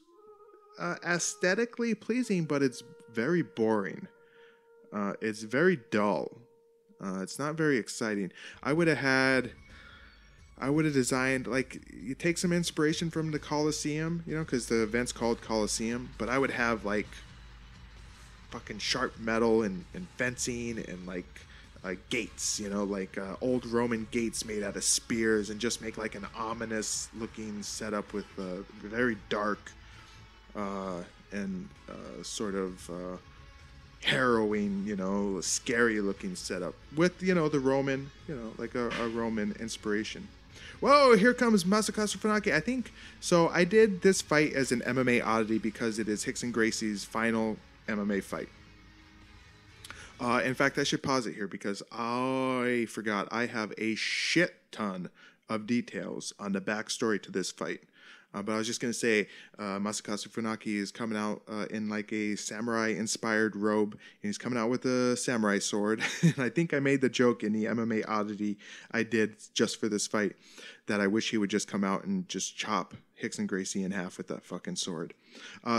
aesthetically pleasing, but it's very boring. It's very dull. It's not very exciting. I I would have designed, like, you take some inspiration from the Colosseum, you know, because the event's called Colosseum, but I would have, like, fucking sharp metal and fencing and, like gates, you know, like old Roman gates made out of spears, and just make, like, an ominous looking setup with very dark and sort of harrowing, you know, scary looking setup with, you know, the Roman, you know, like a Roman inspiration. Whoa, here comes Masakazu Funaki. I think, so I did this fight as an MMA oddity because it is Hickson Gracie's final MMA fight. In fact, I should pause it here because I forgot I have a shit ton of details on the backstory to this fight. But I was just going to say, Masakazu Funaki is coming out in like a samurai-inspired robe, and he's coming out with a samurai sword. And I think I made the joke in the MMA oddity I did just for this fight that I wish he would just come out and just chop Hickson Gracie in half with that fucking sword.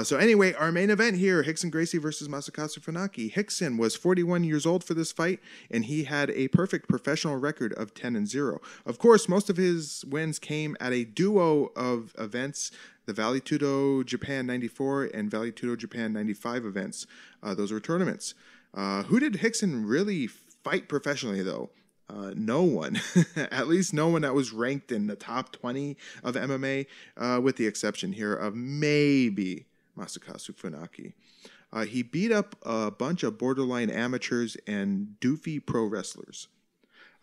So anyway, our main event here, Hickson Gracie versus Masakazu Funaki. Hickson was 41 years old for this fight, and he had a perfect professional record of 10-0. Of course, most of his wins came at a duo of events, the Vale Tudo Japan 94 and Vale Tudo Japan 95 events. Those were tournaments. Who did Hickson really fight professionally, though? No one, at least no one that was ranked in the top 20 of MMA, with the exception here of maybe Masakazu Funaki. He beat up a bunch of borderline amateurs and doofy pro wrestlers.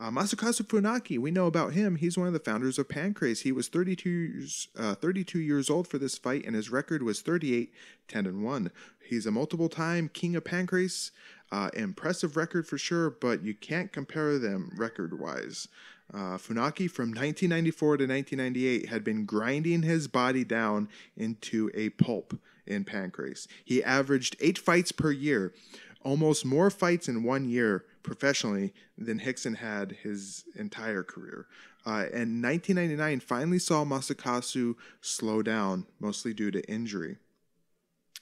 Masakazu Funaki, we know about him. He's one of the founders of Pancrase. He was 32 years old for this fight, and his record was 38-10-1. He's a multiple-time king of Pancrase. Impressive record for sure, but you can't compare them record-wise. Funaki from 1994 to 1998 had been grinding his body down into a pulp in Pancrase. He averaged 8 fights per year, almost more fights in 1 year professionally than Hickson had his entire career. And 1999 finally saw Masakazu slow down, mostly due to injury.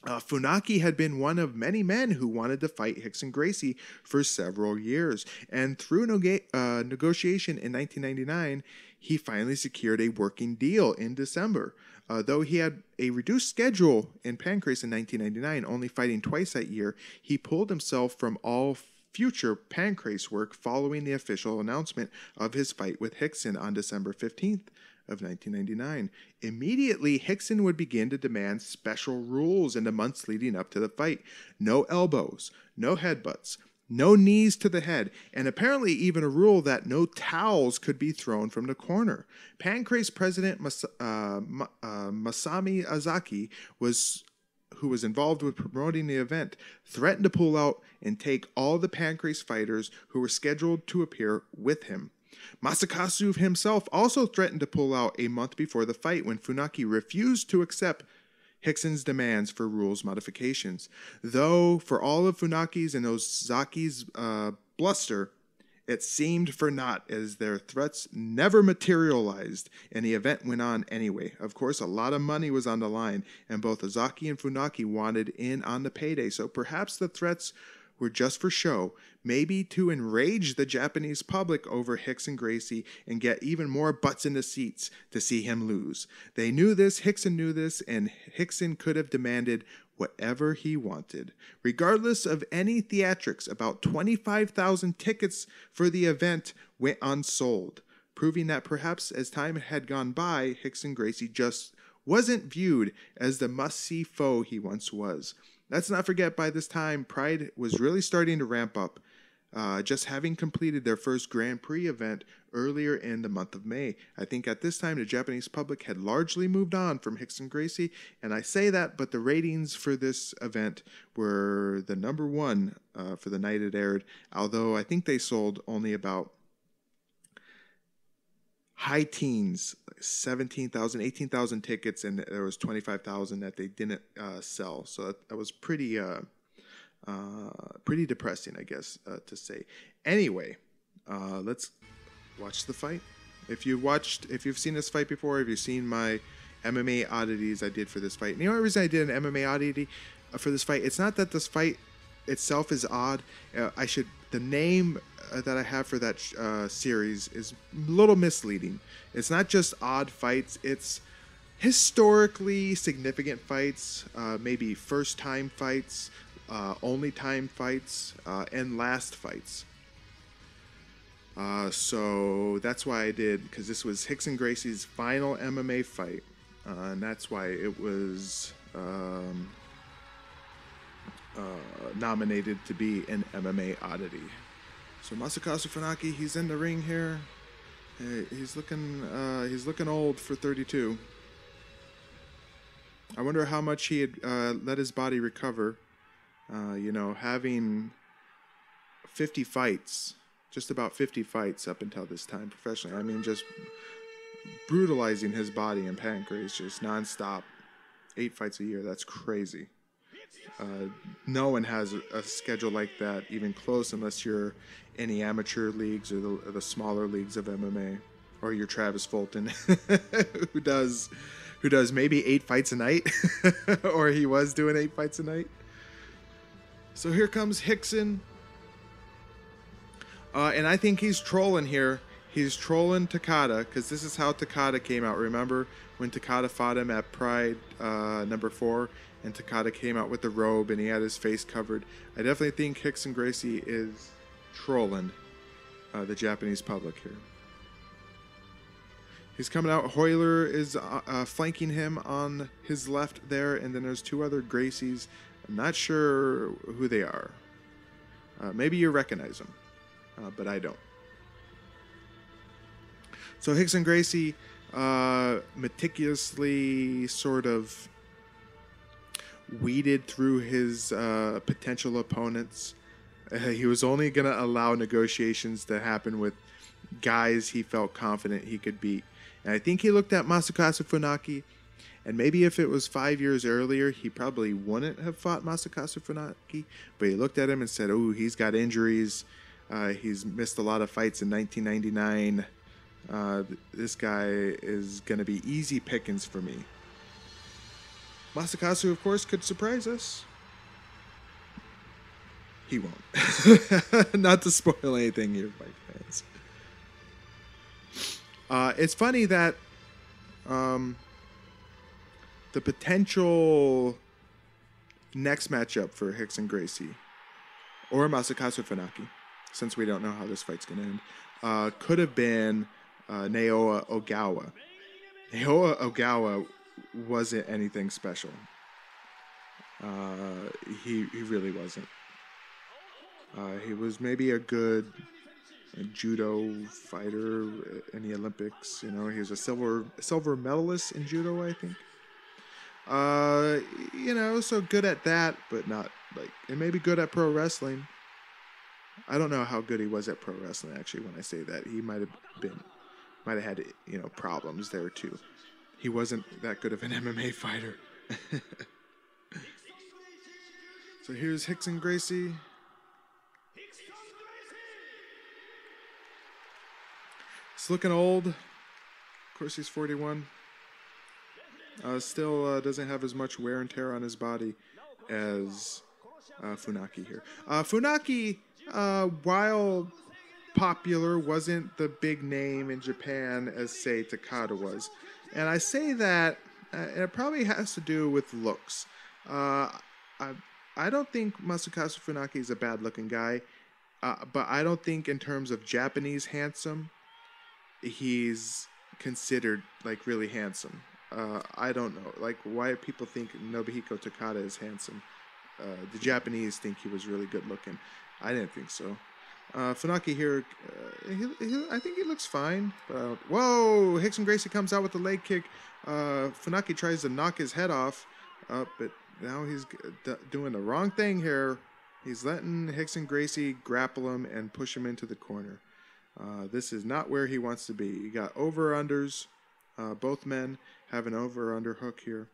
Funaki had been one of many men who wanted to fight Hickson Gracie for several years, and through negotiation in 1999, he finally secured a working deal in December. Though he had a reduced schedule in Pancrase in 1999, only fighting twice that year, he pulled himself from all future Pancrase work following the official announcement of his fight with Hickson on December 15th. Of 1999. Immediately, Hickson would begin to demand special rules in the months leading up to the fight. No elbows, no headbutts, no knees to the head, and apparently even a rule that no towels could be thrown from the corner. Pancrase president Masami Azaki, who was involved with promoting the event, threatened to pull out and take all the Pancrase fighters who were scheduled to appear with him. Masakazu himself also threatened to pull out a month before the fight when Funaki refused to accept Hickson's demands for rules modifications. Though, for all of Funaki's and Ozaki's bluster, it seemed for naught, as their threats never materialized, and the event went on anyway. Of course, a lot of money was on the line, and both Ozaki and Funaki wanted in on the payday, so perhaps the threats were just for show, maybe to enrage the Japanese public over Hickson Gracie and get even more butts in the seats to see him lose. They knew this, Hickson knew this, and Hickson could have demanded whatever he wanted. Regardless of any theatrics, about 25,000 tickets for the event went unsold, proving that perhaps as time had gone by, Hickson Gracie just wasn't viewed as the must-see foe he once was. Let's not forget, by this time, Pride was really starting to ramp up, just having completed their first Grand Prix event earlier in the month of May. I think at this time, the Japanese public had largely moved on from Hickson Gracie, and I say that, but the ratings for this event were the number one for the night it aired, although I think they sold only about high teens, 17,000, 18,000 tickets, and there was 25,000 that they didn't sell. So that was pretty depressing, I guess, to say. Anyway, let's watch the fight. If you've seen this fight before, if you've seen my MMA oddities I did for this fight, and the only reason I did an MMA oddity for this fight, it's not that this fight itself is odd. I should the name that I have for that series is a little misleading. It's not just odd fights, it's historically significant fights, maybe first time fights, only time fights, and last fights. So that's why I did, because this was Hickson Gracie's final MMA fight, and that's why it was nominated to be an MMA oddity. So Masakazu Funaki, he's in the ring here. He's looking old for 32. I wonder how much he had let his body recover. Having 50 fights, just about 50 fights up until this time professionally. I mean, just brutalizing his body and pancreas just nonstop. 8 fights a year, that's crazy. No one has a schedule like that, even close, unless you're in the amateur leagues or the smaller leagues of MMA, or you're Travis Fulton, who does maybe 8 fights a night, or he was doing 8 fights a night. So here comes Hickson, and I think he's trolling here. He's trolling Takada, because this is how Takada came out. Remember when Takada fought him at Pride number 4, and Takada came out with the robe and he had his face covered? I definitely think Hickson Gracie is trolling the Japanese public here. He's coming out. Hoyler is flanking him on his left there, and then there's 2 other Gracies. I'm not sure who they are. Maybe you recognize them, but I don't. So Hickson Gracie meticulously sort of weeded through his potential opponents. He was only going to allow negotiations to happen with guys he felt confident he could beat. And I think he looked at Masakatsu Funaki, and maybe if it was 5 years earlier, he probably wouldn't have fought Masakatsu Funaki. But he looked at him and said, "Oh, he's got injuries. He's missed a lot of fights in 1999. This guy is going to be easy pickings for me." Masakatsu, of course, could surprise us. He won't. Not to spoil anything here, my fans. It's funny that the potential next matchup for Hickson Gracie or Masakatsu Funaki, since we don't know how this fight's going to end, could have been Naoya Ogawa. Naoya Ogawa wasn't anything special. He really wasn't. He was maybe a good judo fighter in the Olympics. He was a silver medalist in judo, I think. So good at that, but not and maybe good at pro wrestling. I don't know how good he was at pro wrestling, actually. When I say that, he might have had problems there too. He wasn't that good of an MMA fighter. So here's Hickson Gracie. He's looking old. Of course, he's 41. Still doesn't have as much wear and tear on his body as Funaki here. Funaki, while popular, wasn't the big name in Japan as, say, Takada was. And I say that, and it probably has to do with looks. I don't think Masakazu Funaki is a bad-looking guy, but I don't think in terms of Japanese handsome, he's considered, really handsome. I don't know, why people think Nobuhiko Takada is handsome. The Japanese think he was really good-looking. I didn't think so. Funaki here, I think he looks fine. Whoa! Hickson Gracie comes out with the leg kick. Funaki tries to knock his head off, but now he's doing the wrong thing here. He's letting Hickson Gracie grapple him and push him into the corner. This is not where he wants to be. You got over-unders. Both men have an over-under hook here.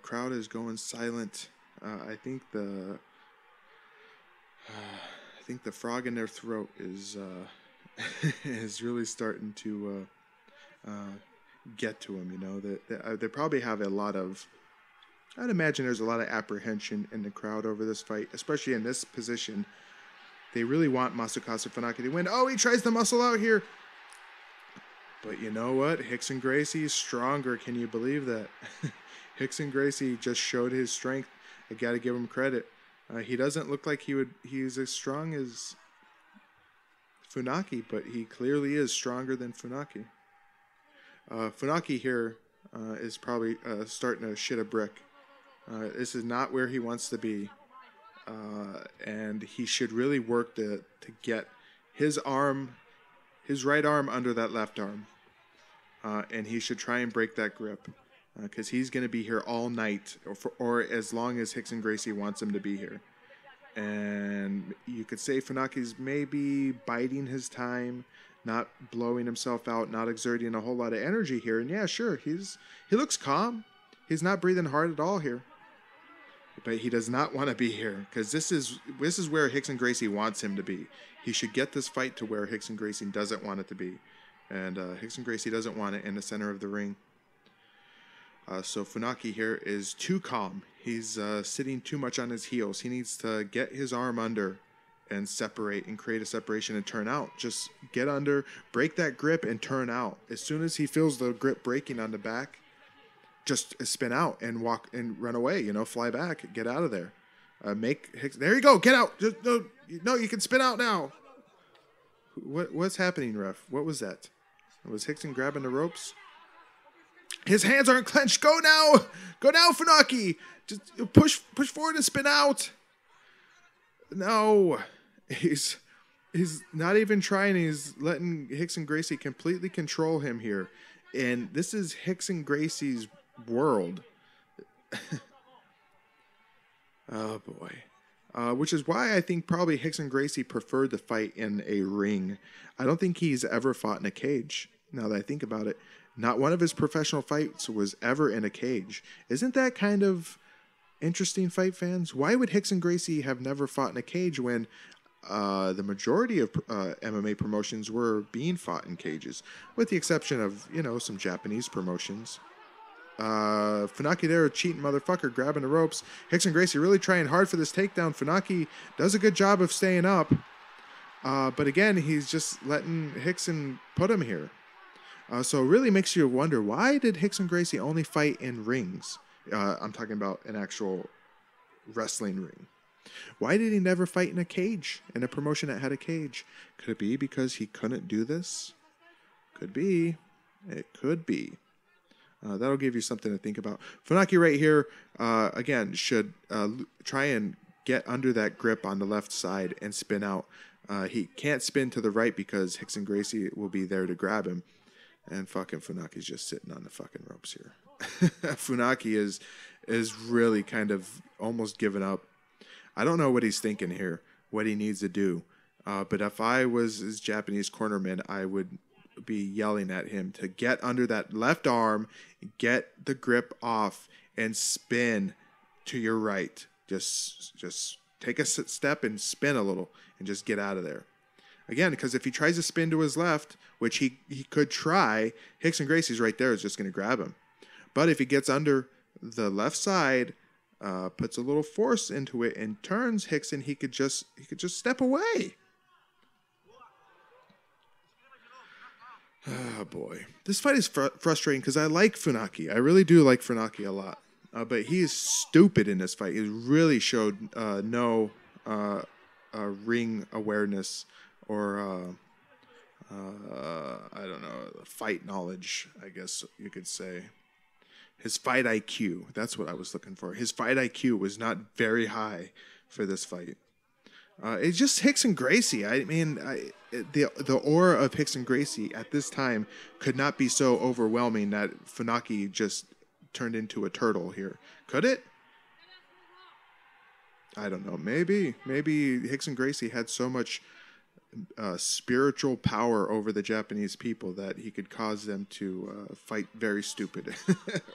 Crowd is going silent. I think the frog in their throat is is really starting to get to them. They probably have a lot of. I'd imagine there's a lot of apprehension in the crowd over this fight, especially in this position They really want Masakazu Funaki to win. Oh, he tries to muscle out here. But you know what? Hickson Gracie is stronger. Can you believe that? Hickson Gracie just showed his strength. I got to give him credit. He doesn't look like he's as strong as Funaki, but he clearly is stronger than Funaki. Funaki here is probably starting to shit a brick. This is not where he wants to be. And he should really work to get his right arm under that left arm. And he should try and break that grip. Because he's going to be here all night, or as long as Hickson Gracie wants him to be here. And you could say Funaki's maybe biding his time, not blowing himself out, not exerting a whole lot of energy here. And yeah, sure, he looks calm. He's not breathing hard at all here. But he does not want to be here, because this is where Hickson Gracie wants him to be. He should get this fight to where Hickson Gracie doesn't want it to be. And Hickson Gracie doesn't want it in the center of the ring. So Funaki here is too calm. He's sitting too much on his heels. He needs to get his arm under and separate and create a separation and turn out. Just get under, break that grip, and turn out. As soon as he feels the grip breaking on the back, just spin out and walk and run away. Fly back, get out of there. There you go, get out. Just, no, you can spin out now. What's happening, ref? What was that? Was Hickson grabbing the ropes? His hands aren't clenched. Go now, Funaki. Just push forward and spin out. No, he's not even trying. He's letting Hickson Gracie completely control him here, and this is Hickson Gracie's world. Oh boy. Which is why I think probably Hickson Gracie preferred to fight in a ring. I don't think he's ever fought in a cage. Now that I think about it, not one of his professional fights was ever in a cage. Isn't that kind of interesting, fight fans? Why would Hickson Gracie have never fought in a cage when the majority of MMA promotions were being fought in cages, with the exception of, some Japanese promotions? Funaki there, a cheating motherfucker, grabbing the ropes. Hickson Gracie really trying hard for this takedown. Funaki does a good job of staying up. But again, he's just letting Hickson put him here. So it really makes you wonder, why did Hickson Gracie only fight in rings? I'm talking about an actual wrestling ring. Why did he never fight in a cage, in a promotion that had a cage? Could it be because he couldn't do this? Could be. It could be. That'll give you something to think about. Funaki right here, again, should try and get under that grip on the left side and spin out. He can't spin to the right because Hickson Gracie will be there to grab him. And fucking Funaki's just sitting on the fucking ropes here. Funaki is really kind of almost given up. I don't know what he's thinking here, what he needs to do. But if I was his Japanese cornerman, I would be yelling at him to get under that left arm, get the grip off, and spin to your right. Just take a step and spin a little and just get out of there. Again, because if he tries to spin to his left, which he could try, Hickson Gracie's right there is just going to grab him. But if he gets under the left side, puts a little force into it and turns Hickson, he could just step away. Oh boy, this fight is frustrating because I like Funaki. I really do like Funaki a lot, but he is stupid in this fight. He really showed no ring awareness or I don't know, fight knowledge, I guess you could say. His fight IQ, that's what I was looking for. His fight IQ was not very high for this fight. It's just Hickson Gracie. I mean, the aura of Hickson Gracie at this time could not be so overwhelming that Funaki just turned into a turtle here. Could it? I don't know. Maybe Hickson Gracie had so much spiritual power over the Japanese people that he could cause them to fight very stupid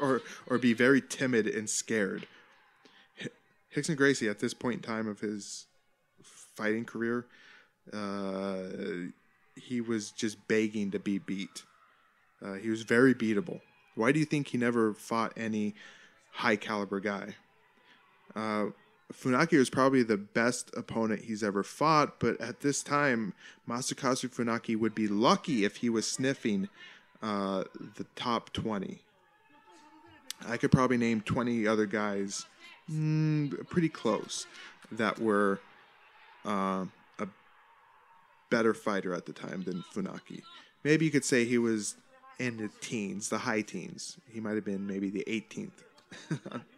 or be very timid and scared. Hickson Gracie at this point in time of his fighting career, he was just begging to be beat. He was very beatable. Why do you think he never fought any high caliber guy? Funaki was probably the best opponent he's ever fought, but at this time, Masakazu Funaki would be lucky if he was sniffing the top 20. I could probably name 20 other guys pretty close that were a better fighter at the time than Funaki. Maybe you could say he was in the teens, the high teens. He might have been maybe the 18th.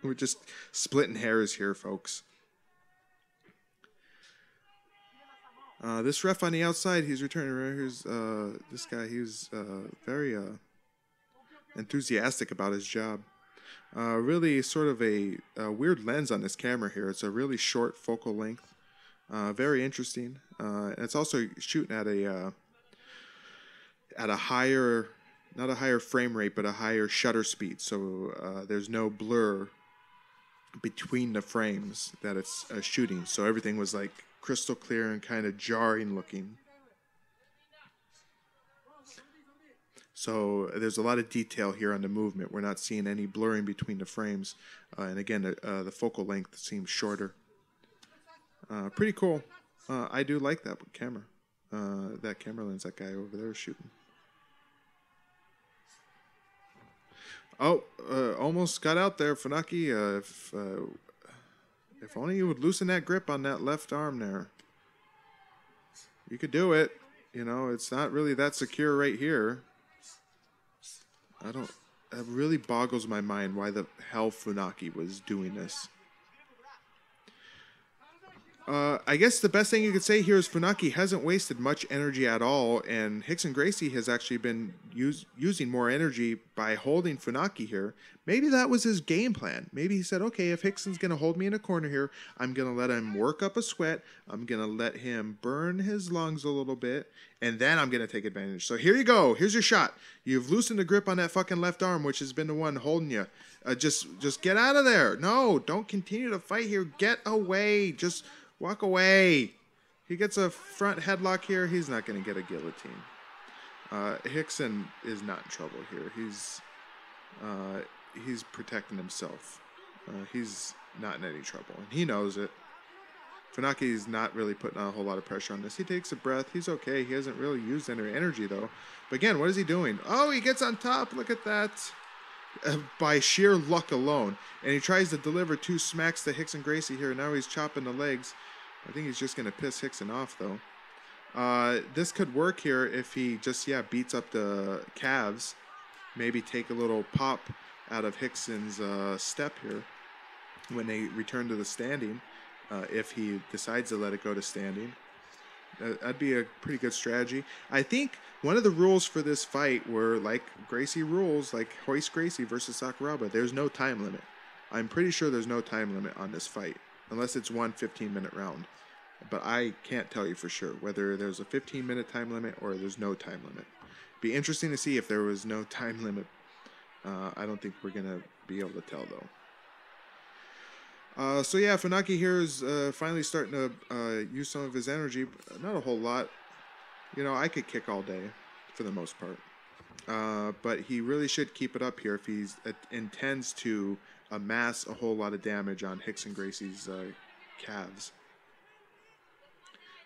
We're just splitting hairs here, folks. This ref on the outside, he's returning. Here's this guy. He was very enthusiastic about his job. Really sort of a weird lens on this camera here. It's a really short focal length. Very interesting. And it's also shooting at a higher, not a higher frame rate, but a higher shutter speed. So there's no blur between the frames that it's shooting. So everything was like crystal clear and kind of jarring looking. So there's a lot of detail here on the movement. We're not seeing any blurring between the frames. And again, the focal length seems shorter. Pretty cool. I do like that camera. That camera lens that guy over there is shooting. Oh, almost got out there, Funaki. If only you would loosen that grip on that left arm there. You could do it. You know, it's not really that secure right here. It really boggles my mind why the hell Funaki was doing this. I guess the best thing you could say here is Funaki hasn't wasted much energy at all, and Hickson Gracie has actually been using more energy by holding Funaki here. Maybe that was his game plan. Maybe he said, okay, if Hickson's going to hold me in a corner here, I'm going to let him work up a sweat. I'm going to let him burn his lungs a little bit, and then I'm going to take advantage. So here you go. Here's your shot. You've loosened the grip on that fucking left arm, which has been the one holding you. Just get out of there. No, don't continue to fight here. Get away. Just walk away. He gets a front headlock here. He's not going to get a guillotine. Hickson is not in trouble here. He's protecting himself. He's not in any trouble, and he knows it. Funaki's not really putting on a whole lot of pressure on this. He takes a breath. He's okay. He hasn't really used any energy, though. But again, what is he doing? Oh, he gets on top. Look at that. By sheer luck alone. And he tries to deliver 2 smacks to Hickson Gracie here. Now he's chopping the legs. I think he's just going to piss Hickson off, though. This could work here if he just, beats up the calves. Maybe take a little pop out of Hickson's step here when they return to the standing. If he decides to let it go to standing. That'd be a pretty good strategy. I think one of the rules for this fight were like Gracie rules, like Hoist Gracie versus Sakuraba. There's no time limit. I'm pretty sure there's no time limit on this fight, unless it's one 15-minute round. But I can't tell you for sure whether there's a 15-minute time limit or there's no time limit. Be interesting to see if there was no time limit. I don't think we're going to be able to tell, though. Funaki here is finally starting to use some of his energy. Not a whole lot. You know, I could kick all day for the most part. But he really should keep it up here if he intends to amass a whole lot of damage on Hickson Gracie's calves.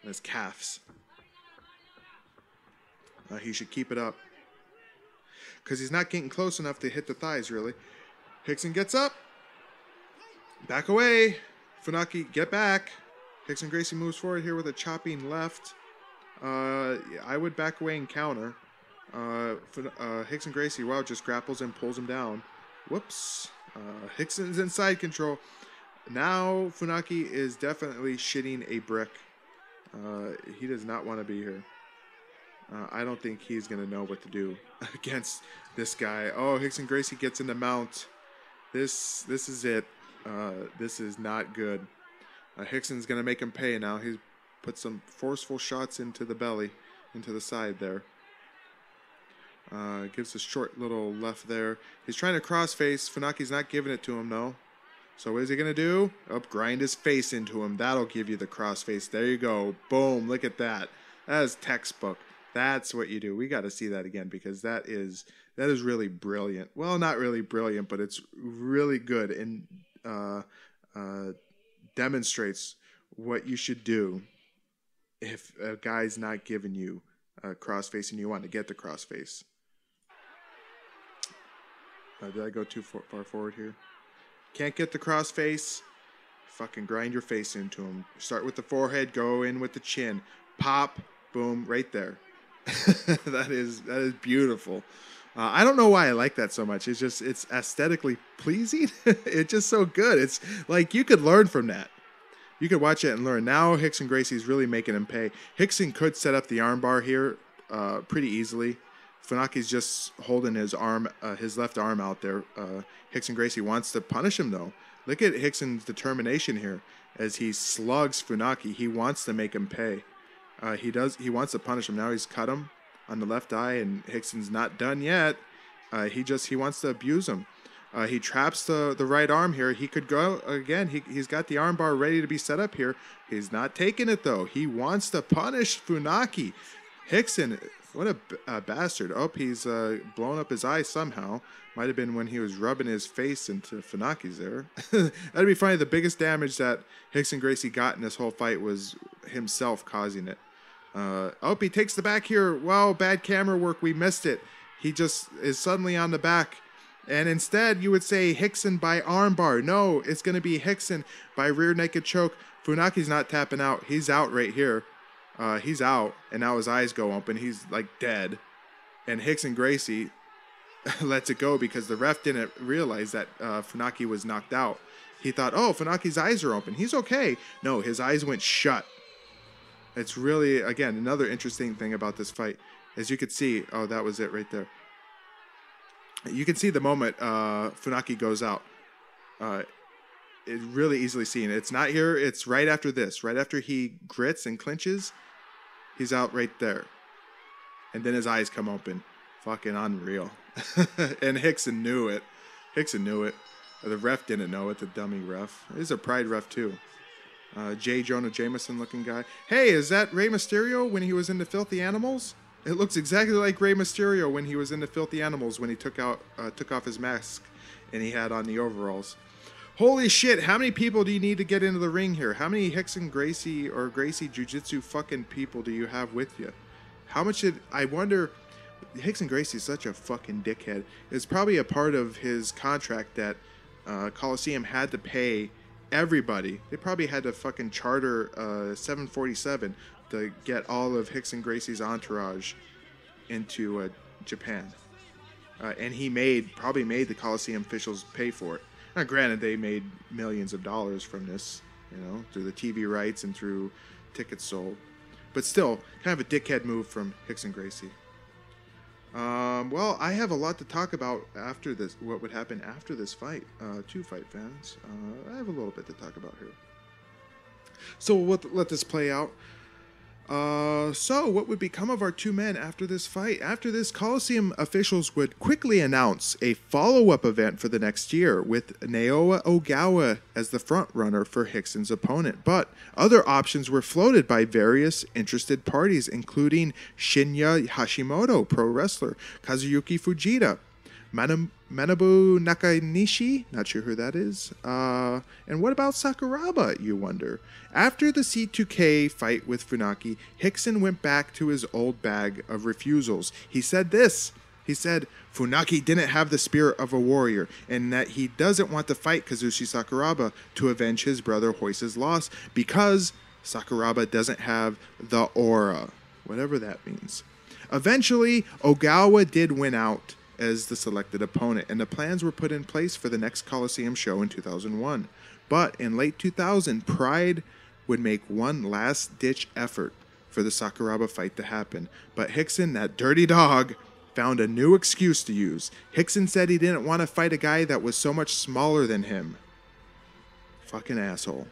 His calves. He should keep it up. Because he's not getting close enough to hit the thighs, really. Hickson gets up. Back away. Funaki, get back. Hickson Gracie moves forward here with a chopping left. I would back away and counter. Hickson Gracie, wow, just grapples and pulls him down. Whoops. Hickson's in side control. Now Funaki is definitely shitting a brick. He does not want to be here. I don't think he's going to know what to do against this guy. Oh, Hickson Gracie gets in the mount. This is it. This is not good. Hickson's going to make him pay now. He's put some forceful shots into the belly, into the side there. Gives a short little left there. He's trying to crossface. Funaki's not giving it to him, though. So what is he going to do? Grind his face into him. That'll give you the crossface. There you go. Boom. Look at that. That is textbook. That's what you do. We got to see that again because that is really brilliant. Well, not really brilliant, but it's really good in demonstrates what you should do if a guy's not giving you a crossface and you want to get the crossface. Did I go too far forward here? Can't get the crossface? Fucking grind your face into him. Start with the forehead, go in with the chin. Pop, boom, right there. That is beautiful. I don't know why I like that so much. It's aesthetically pleasing. It's just so good. It's like you could learn from that. You could watch it and learn. Now Hickson Gracie's really making him pay. Hickson could set up the armbar here pretty easily. Funaki's just holding his arm, his left arm out there. Hickson Gracie wants to punish him though. Look at Hickson's determination here as he slugs Funaki. He wants to make him pay. He wants to punish him. Now he's cut him on the left eye, and Hickson's not done yet. He wants to abuse him. He traps the right arm here. He could go again. He's got the arm bar ready to be set up here. He's not taking it though. He wants to punish Funaki. Hickson, what a bastard. Oh, he's blown up his eye somehow. Might have been when he was rubbing his face into Funaki's there. That'd be funny. The biggest damage that Hickson Gracie got in this whole fight was himself causing it. He takes the back here. Wow, bad camera work. We missed it. He just is suddenly on the back. And instead, you would say Hickson by armbar. No, it's going to be Hickson by rear naked choke. Funaki's not tapping out. He's out right here. He's out, and now his eyes go open. He's like dead. And Hickson Gracie lets it go because the ref didn't realize that Funaki was knocked out. He thought, oh, Funaki's eyes are open. He's okay. No, his eyes went shut. It's really, again, another interesting thing about this fight. As you could see, oh, that was it right there. You can see the moment Funaki goes out. It's really easily seen. It's not here. It's right after this. Right after he grits and clinches, he's out right there. And then his eyes come open. Fucking unreal. And Hickson knew it. Hickson knew it. The ref didn't know it, the dummy ref. He's a pride ref, too. J. Jonah Jameson looking guy. Hey, is that Rey Mysterio when he was in the Filthy Animals? It looks exactly like Rey Mysterio when he was in the Filthy Animals when he took off his mask and he had on the overalls. Holy shit, how many people do you need to get into the ring here? How many Hickson Gracie or Gracie Jiu-Jitsu fucking people do you have with you? How much I wonder, Hickson Gracie is such a fucking dickhead. It's probably a part of his contract that Colosseum had to pay everybody. They probably had to fucking charter 747 to get all of Hickson Gracie's entourage into Japan. And he probably made the Colosseum officials pay for it. Now, granted, they made millions of dollars from this, through the TV rights and through tickets sold. But still, kind of a dickhead move from Hickson Gracie. Well, I have a lot to talk about after this, what would happen after this fight, to fight fans. I have a little bit to talk about here. So we'll let this play out. So what would become of our two men after this fight? After this, Colosseum officials would quickly announce a follow-up event for the next year with Naoya Ogawa as the front runner for Hickson's opponent. But other options were floated by various interested parties, including Shinya Hashimoto, pro wrestler, Kazuyuki Fujita, Manabu Nakanishi, not sure who that is. And what about Sakuraba, you wonder? After the C2K fight with Funaki, Hickson went back to his old bag of refusals. He said this. He said, Funaki didn't have the spirit of a warrior, and that he doesn't want to fight Kazushi Sakuraba to avenge his brother Hoisa's loss because Sakuraba doesn't have the aura, whatever that means. Eventually, Ogawa did win out as the selected opponent, and the plans were put in place for the next Colosseum show in 2001. But in late 2000, Pride would make one last-ditch effort for the Sakuraba fight to happen. But Hickson, that dirty dog, found a new excuse to use. Hickson said he didn't want to fight a guy that was so much smaller than him. Fucking asshole.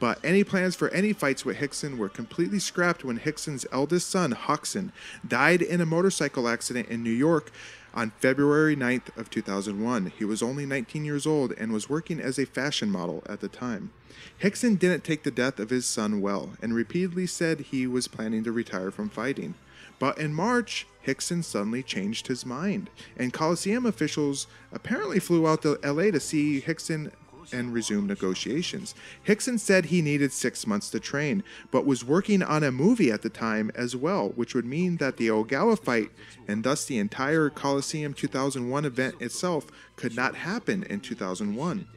But any plans for any fights with Hickson were completely scrapped when Hickson's eldest son, Huckson, died in a motorcycle accident in New York on February 9th of 2001. He was only 19 years old and was working as a fashion model at the time. Hickson didn't take the death of his son well and repeatedly said he was planning to retire from fighting. But in March, Hickson suddenly changed his mind, and Colosseum officials apparently flew out to LA to see Hickson and resumed negotiations. Hickson said he needed 6 months to train, but was working on a movie at the time as well, which would mean that the Ogawa fight, and thus the entire Colosseum 2001 event itself, could not happen in 2001.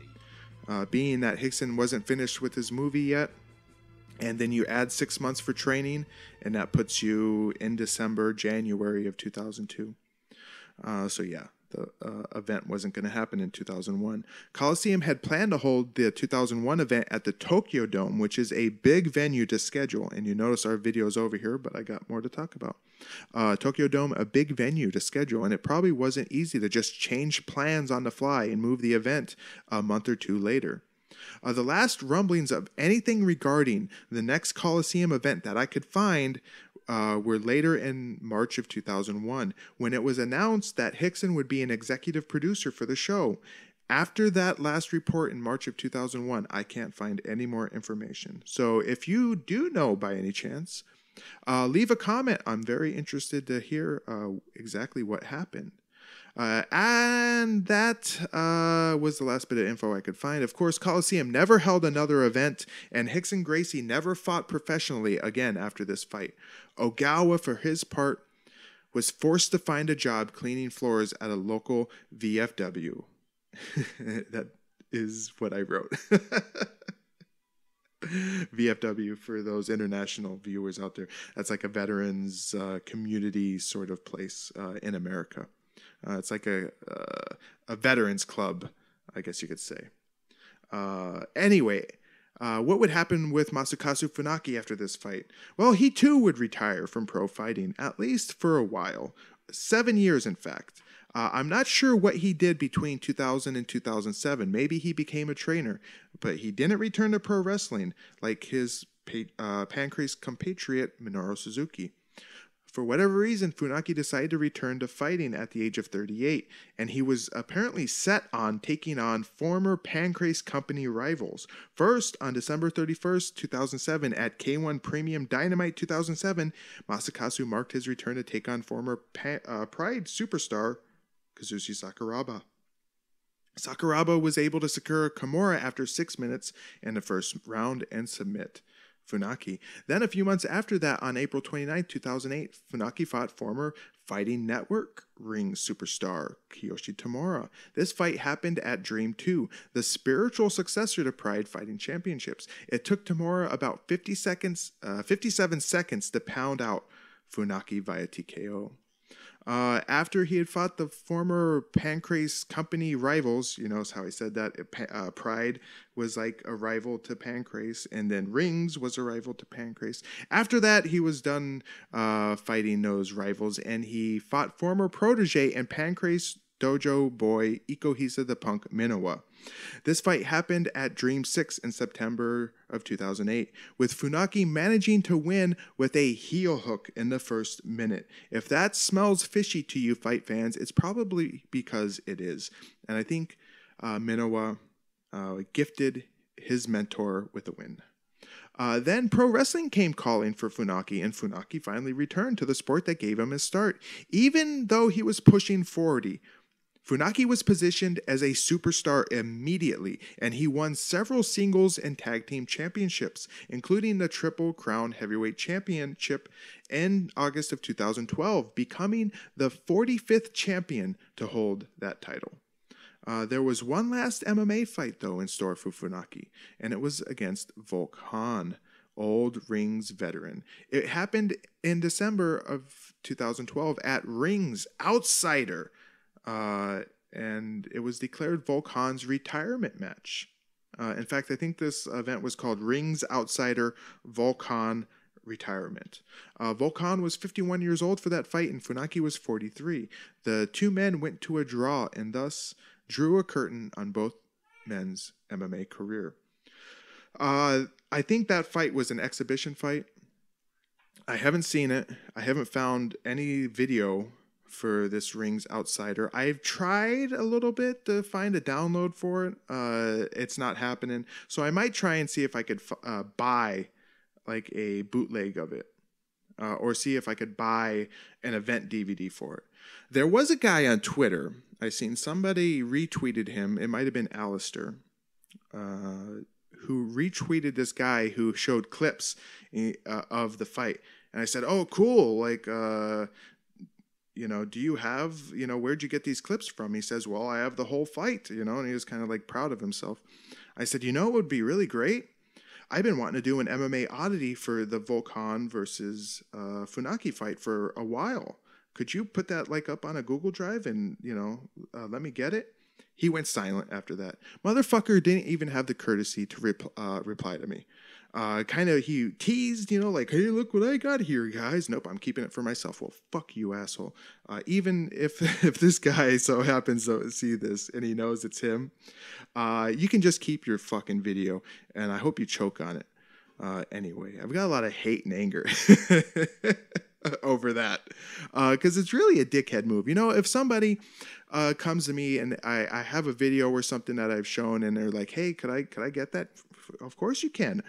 Being that Hickson wasn't finished with his movie yet, and then you add 6 months for training, and that puts you in December, January of 2002. So yeah, the event wasn't going to happen in 2001. Colosseum had planned to hold the 2001 event at the Tokyo Dome, which is a big venue to schedule. And you notice our videos over here, but I got more to talk about. Tokyo Dome, a big venue to schedule, and it probably wasn't easy to just change plans on the fly and move the event a month or two later. The last rumblings of anything regarding the next Colosseum event that I could find were later in March of 2001, when it was announced that Hickson would be an executive producer for the show. After that last report in March of 2001, I can't find any more information. So if you do know by any chance, leave a comment. I'm very interested to hear exactly what happened. And that was the last bit of info I could find. Of course, Colosseum never held another event, and Hickson Gracie never fought professionally again after this fight. Ogawa, for his part, was forced to find a job cleaning floors at a local VFW. That is what I wrote. VFW, for those international viewers out there, that's like a veterans community sort of place in America. It's like a veterans club, I guess you could say. Anyway, what would happen with Masakazu Funaki after this fight? Well, he too would retire from pro fighting, at least for a while. 7 years, in fact. I'm not sure what he did between 2000 and 2007. Maybe he became a trainer, but he didn't return to pro wrestling like his Pancrase compatriot Minoru Suzuki. For whatever reason, Funaki decided to return to fighting at the age of 38, and he was apparently set on taking on former Pancrase company rivals. First, on December 31st, 2007, at K1 Premium Dynamite 2007, Masakatsu marked his return to take on former Pride superstar Kazushi Sakuraba. Sakuraba was able to secure Kimura after 6 minutes in the first round and submit Funaki. Then a few months after that, on April 29, 2008, Funaki fought former Fighting Network ring superstar Kiyoshi Tamura. This fight happened at Dream 2, the spiritual successor to Pride Fighting Championships. It took Tamura about 57 seconds to pound out Funaki via TKO. After he had fought the former Pancrase company rivals, you notice how I said that Pride was like a rival to Pancrase, and then Rings was a rival to Pancrase. After that, he was done fighting those rivals, and he fought former protege and Pancrase dojo boy Ikohisa the Punk Minowa. This fight happened at Dream 6 in September of 2008, with Funaki managing to win with a heel hook in the first minute. If that smells fishy to you fight fans, it's probably because it is. And I think Minowa gifted his mentor with a win. Then pro wrestling came calling for Funaki, and Funaki finally returned to the sport that gave him his start. Even though he was pushing 40, Funaki was positioned as a superstar immediately, and he won several singles and tag team championships, including the Triple Crown Heavyweight Championship in August of 2012, becoming the 45th champion to hold that title. There was one last MMA fight, though, in store for Funaki, and it was against Volk Han, old Rings veteran. It happened in December of 2012 at Rings Outsider, and it was declared Volk Han's retirement match. In fact, I think this event was called Rings Outsider Volk Han Retirement. Volk Han was 51 years old for that fight, and Funaki was 43. The two men went to a draw and thus drew a curtain on both men's MMA career. I think that fight was an exhibition fight. I haven't seen it. I haven't found any video for this Rings Outsider. I've tried a little bit to find a download for it. It's not happening. So I might try and see if I could buy like a bootleg of it. Or see if I could buy an event DVD for it. There was a guy on Twitter. I seen somebody retweeted him. It might have been Alistair. who retweeted this guy who showed clips of the fight. And I said, oh, cool. Like, do you have, where'd you get these clips from? He says, well, I have the whole fight, and he was kind of like proud of himself. I said, it would be really great. I've been wanting to do an MMA oddity for the Volkan versus Funaki fight for a while. Could you put that like up on a Google Drive and, let me get it? He went silent after that. Motherfucker didn't even have the courtesy to reply to me. He teased, like, hey, look what I got here, guys. Nope, I'm keeping it for myself. Well, fuck you, asshole. Even if this guy so happens to see this and he knows it's him, you can just keep your fucking video, and I hope you choke on it. Anyway, I've got a lot of hate and anger over that because it's really a dickhead move. If somebody comes to me and I have a video or something that I've shown and they're like, hey, could I get that? Of course you can.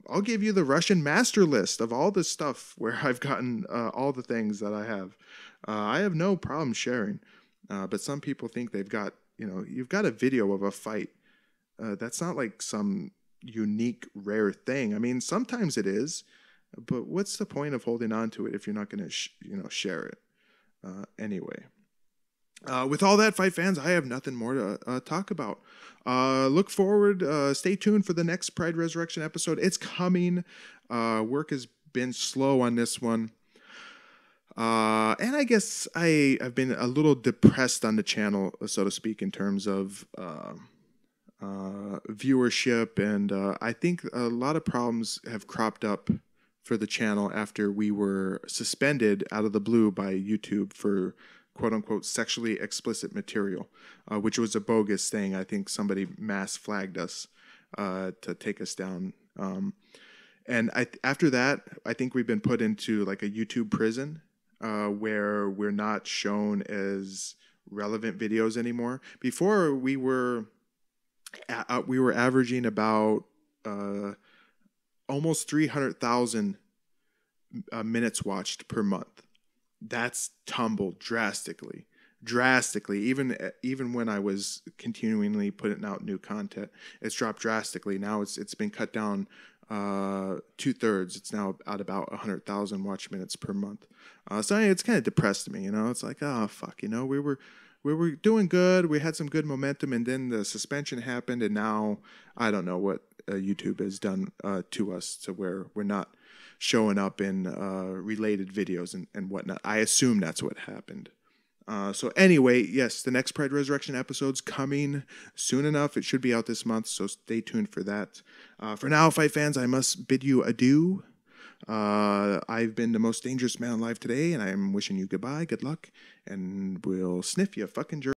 I'll give you the Russian master list of all the stuff where I've gotten all the things that I have. I have no problem sharing. But some people think they've got, you've got a video of a fight. That's not like some unique, rare thing. I mean, sometimes it is, but what's the point of holding on to it if you're not going to, share it? Anyway. With all that, fight fans, I have nothing more to talk about. Look forward. Stay tuned for the next Pride Resurrection episode. It's coming. Work has been slow on this one. And I guess I've been a little depressed on the channel, so to speak, in terms of viewership. And I think a lot of problems have cropped up for the channel after we were suspended out of the blue by YouTube for quote-unquote sexually explicit material, which was a bogus thing. I think somebody mass flagged us to take us down. And after that, I think we've been put into like a YouTube prison where we're not shown as relevant videos anymore. Before, we were averaging about almost 300,000 minutes watched per month. That's tumbled drastically. Even when I was continually putting out new content, it's dropped drastically. Now it's been cut down 2/3. It's now at about 100,000 watch minutes per month. So it's kind of depressed me. It's like, oh fuck, we were doing good. We had some good momentum, and then the suspension happened, and now I don't know what YouTube has done to us to where we're not showing up in related videos and whatnot. I assume that's what happened. So anyway, yes, the next Pride Resurrection episode's coming soon enough. It should be out this month, so stay tuned for that. For now, fight fans, I must bid you adieu. I've been the most dangerous man alive today, and I'm wishing you goodbye, good luck, and we'll sniff you fucking jerk.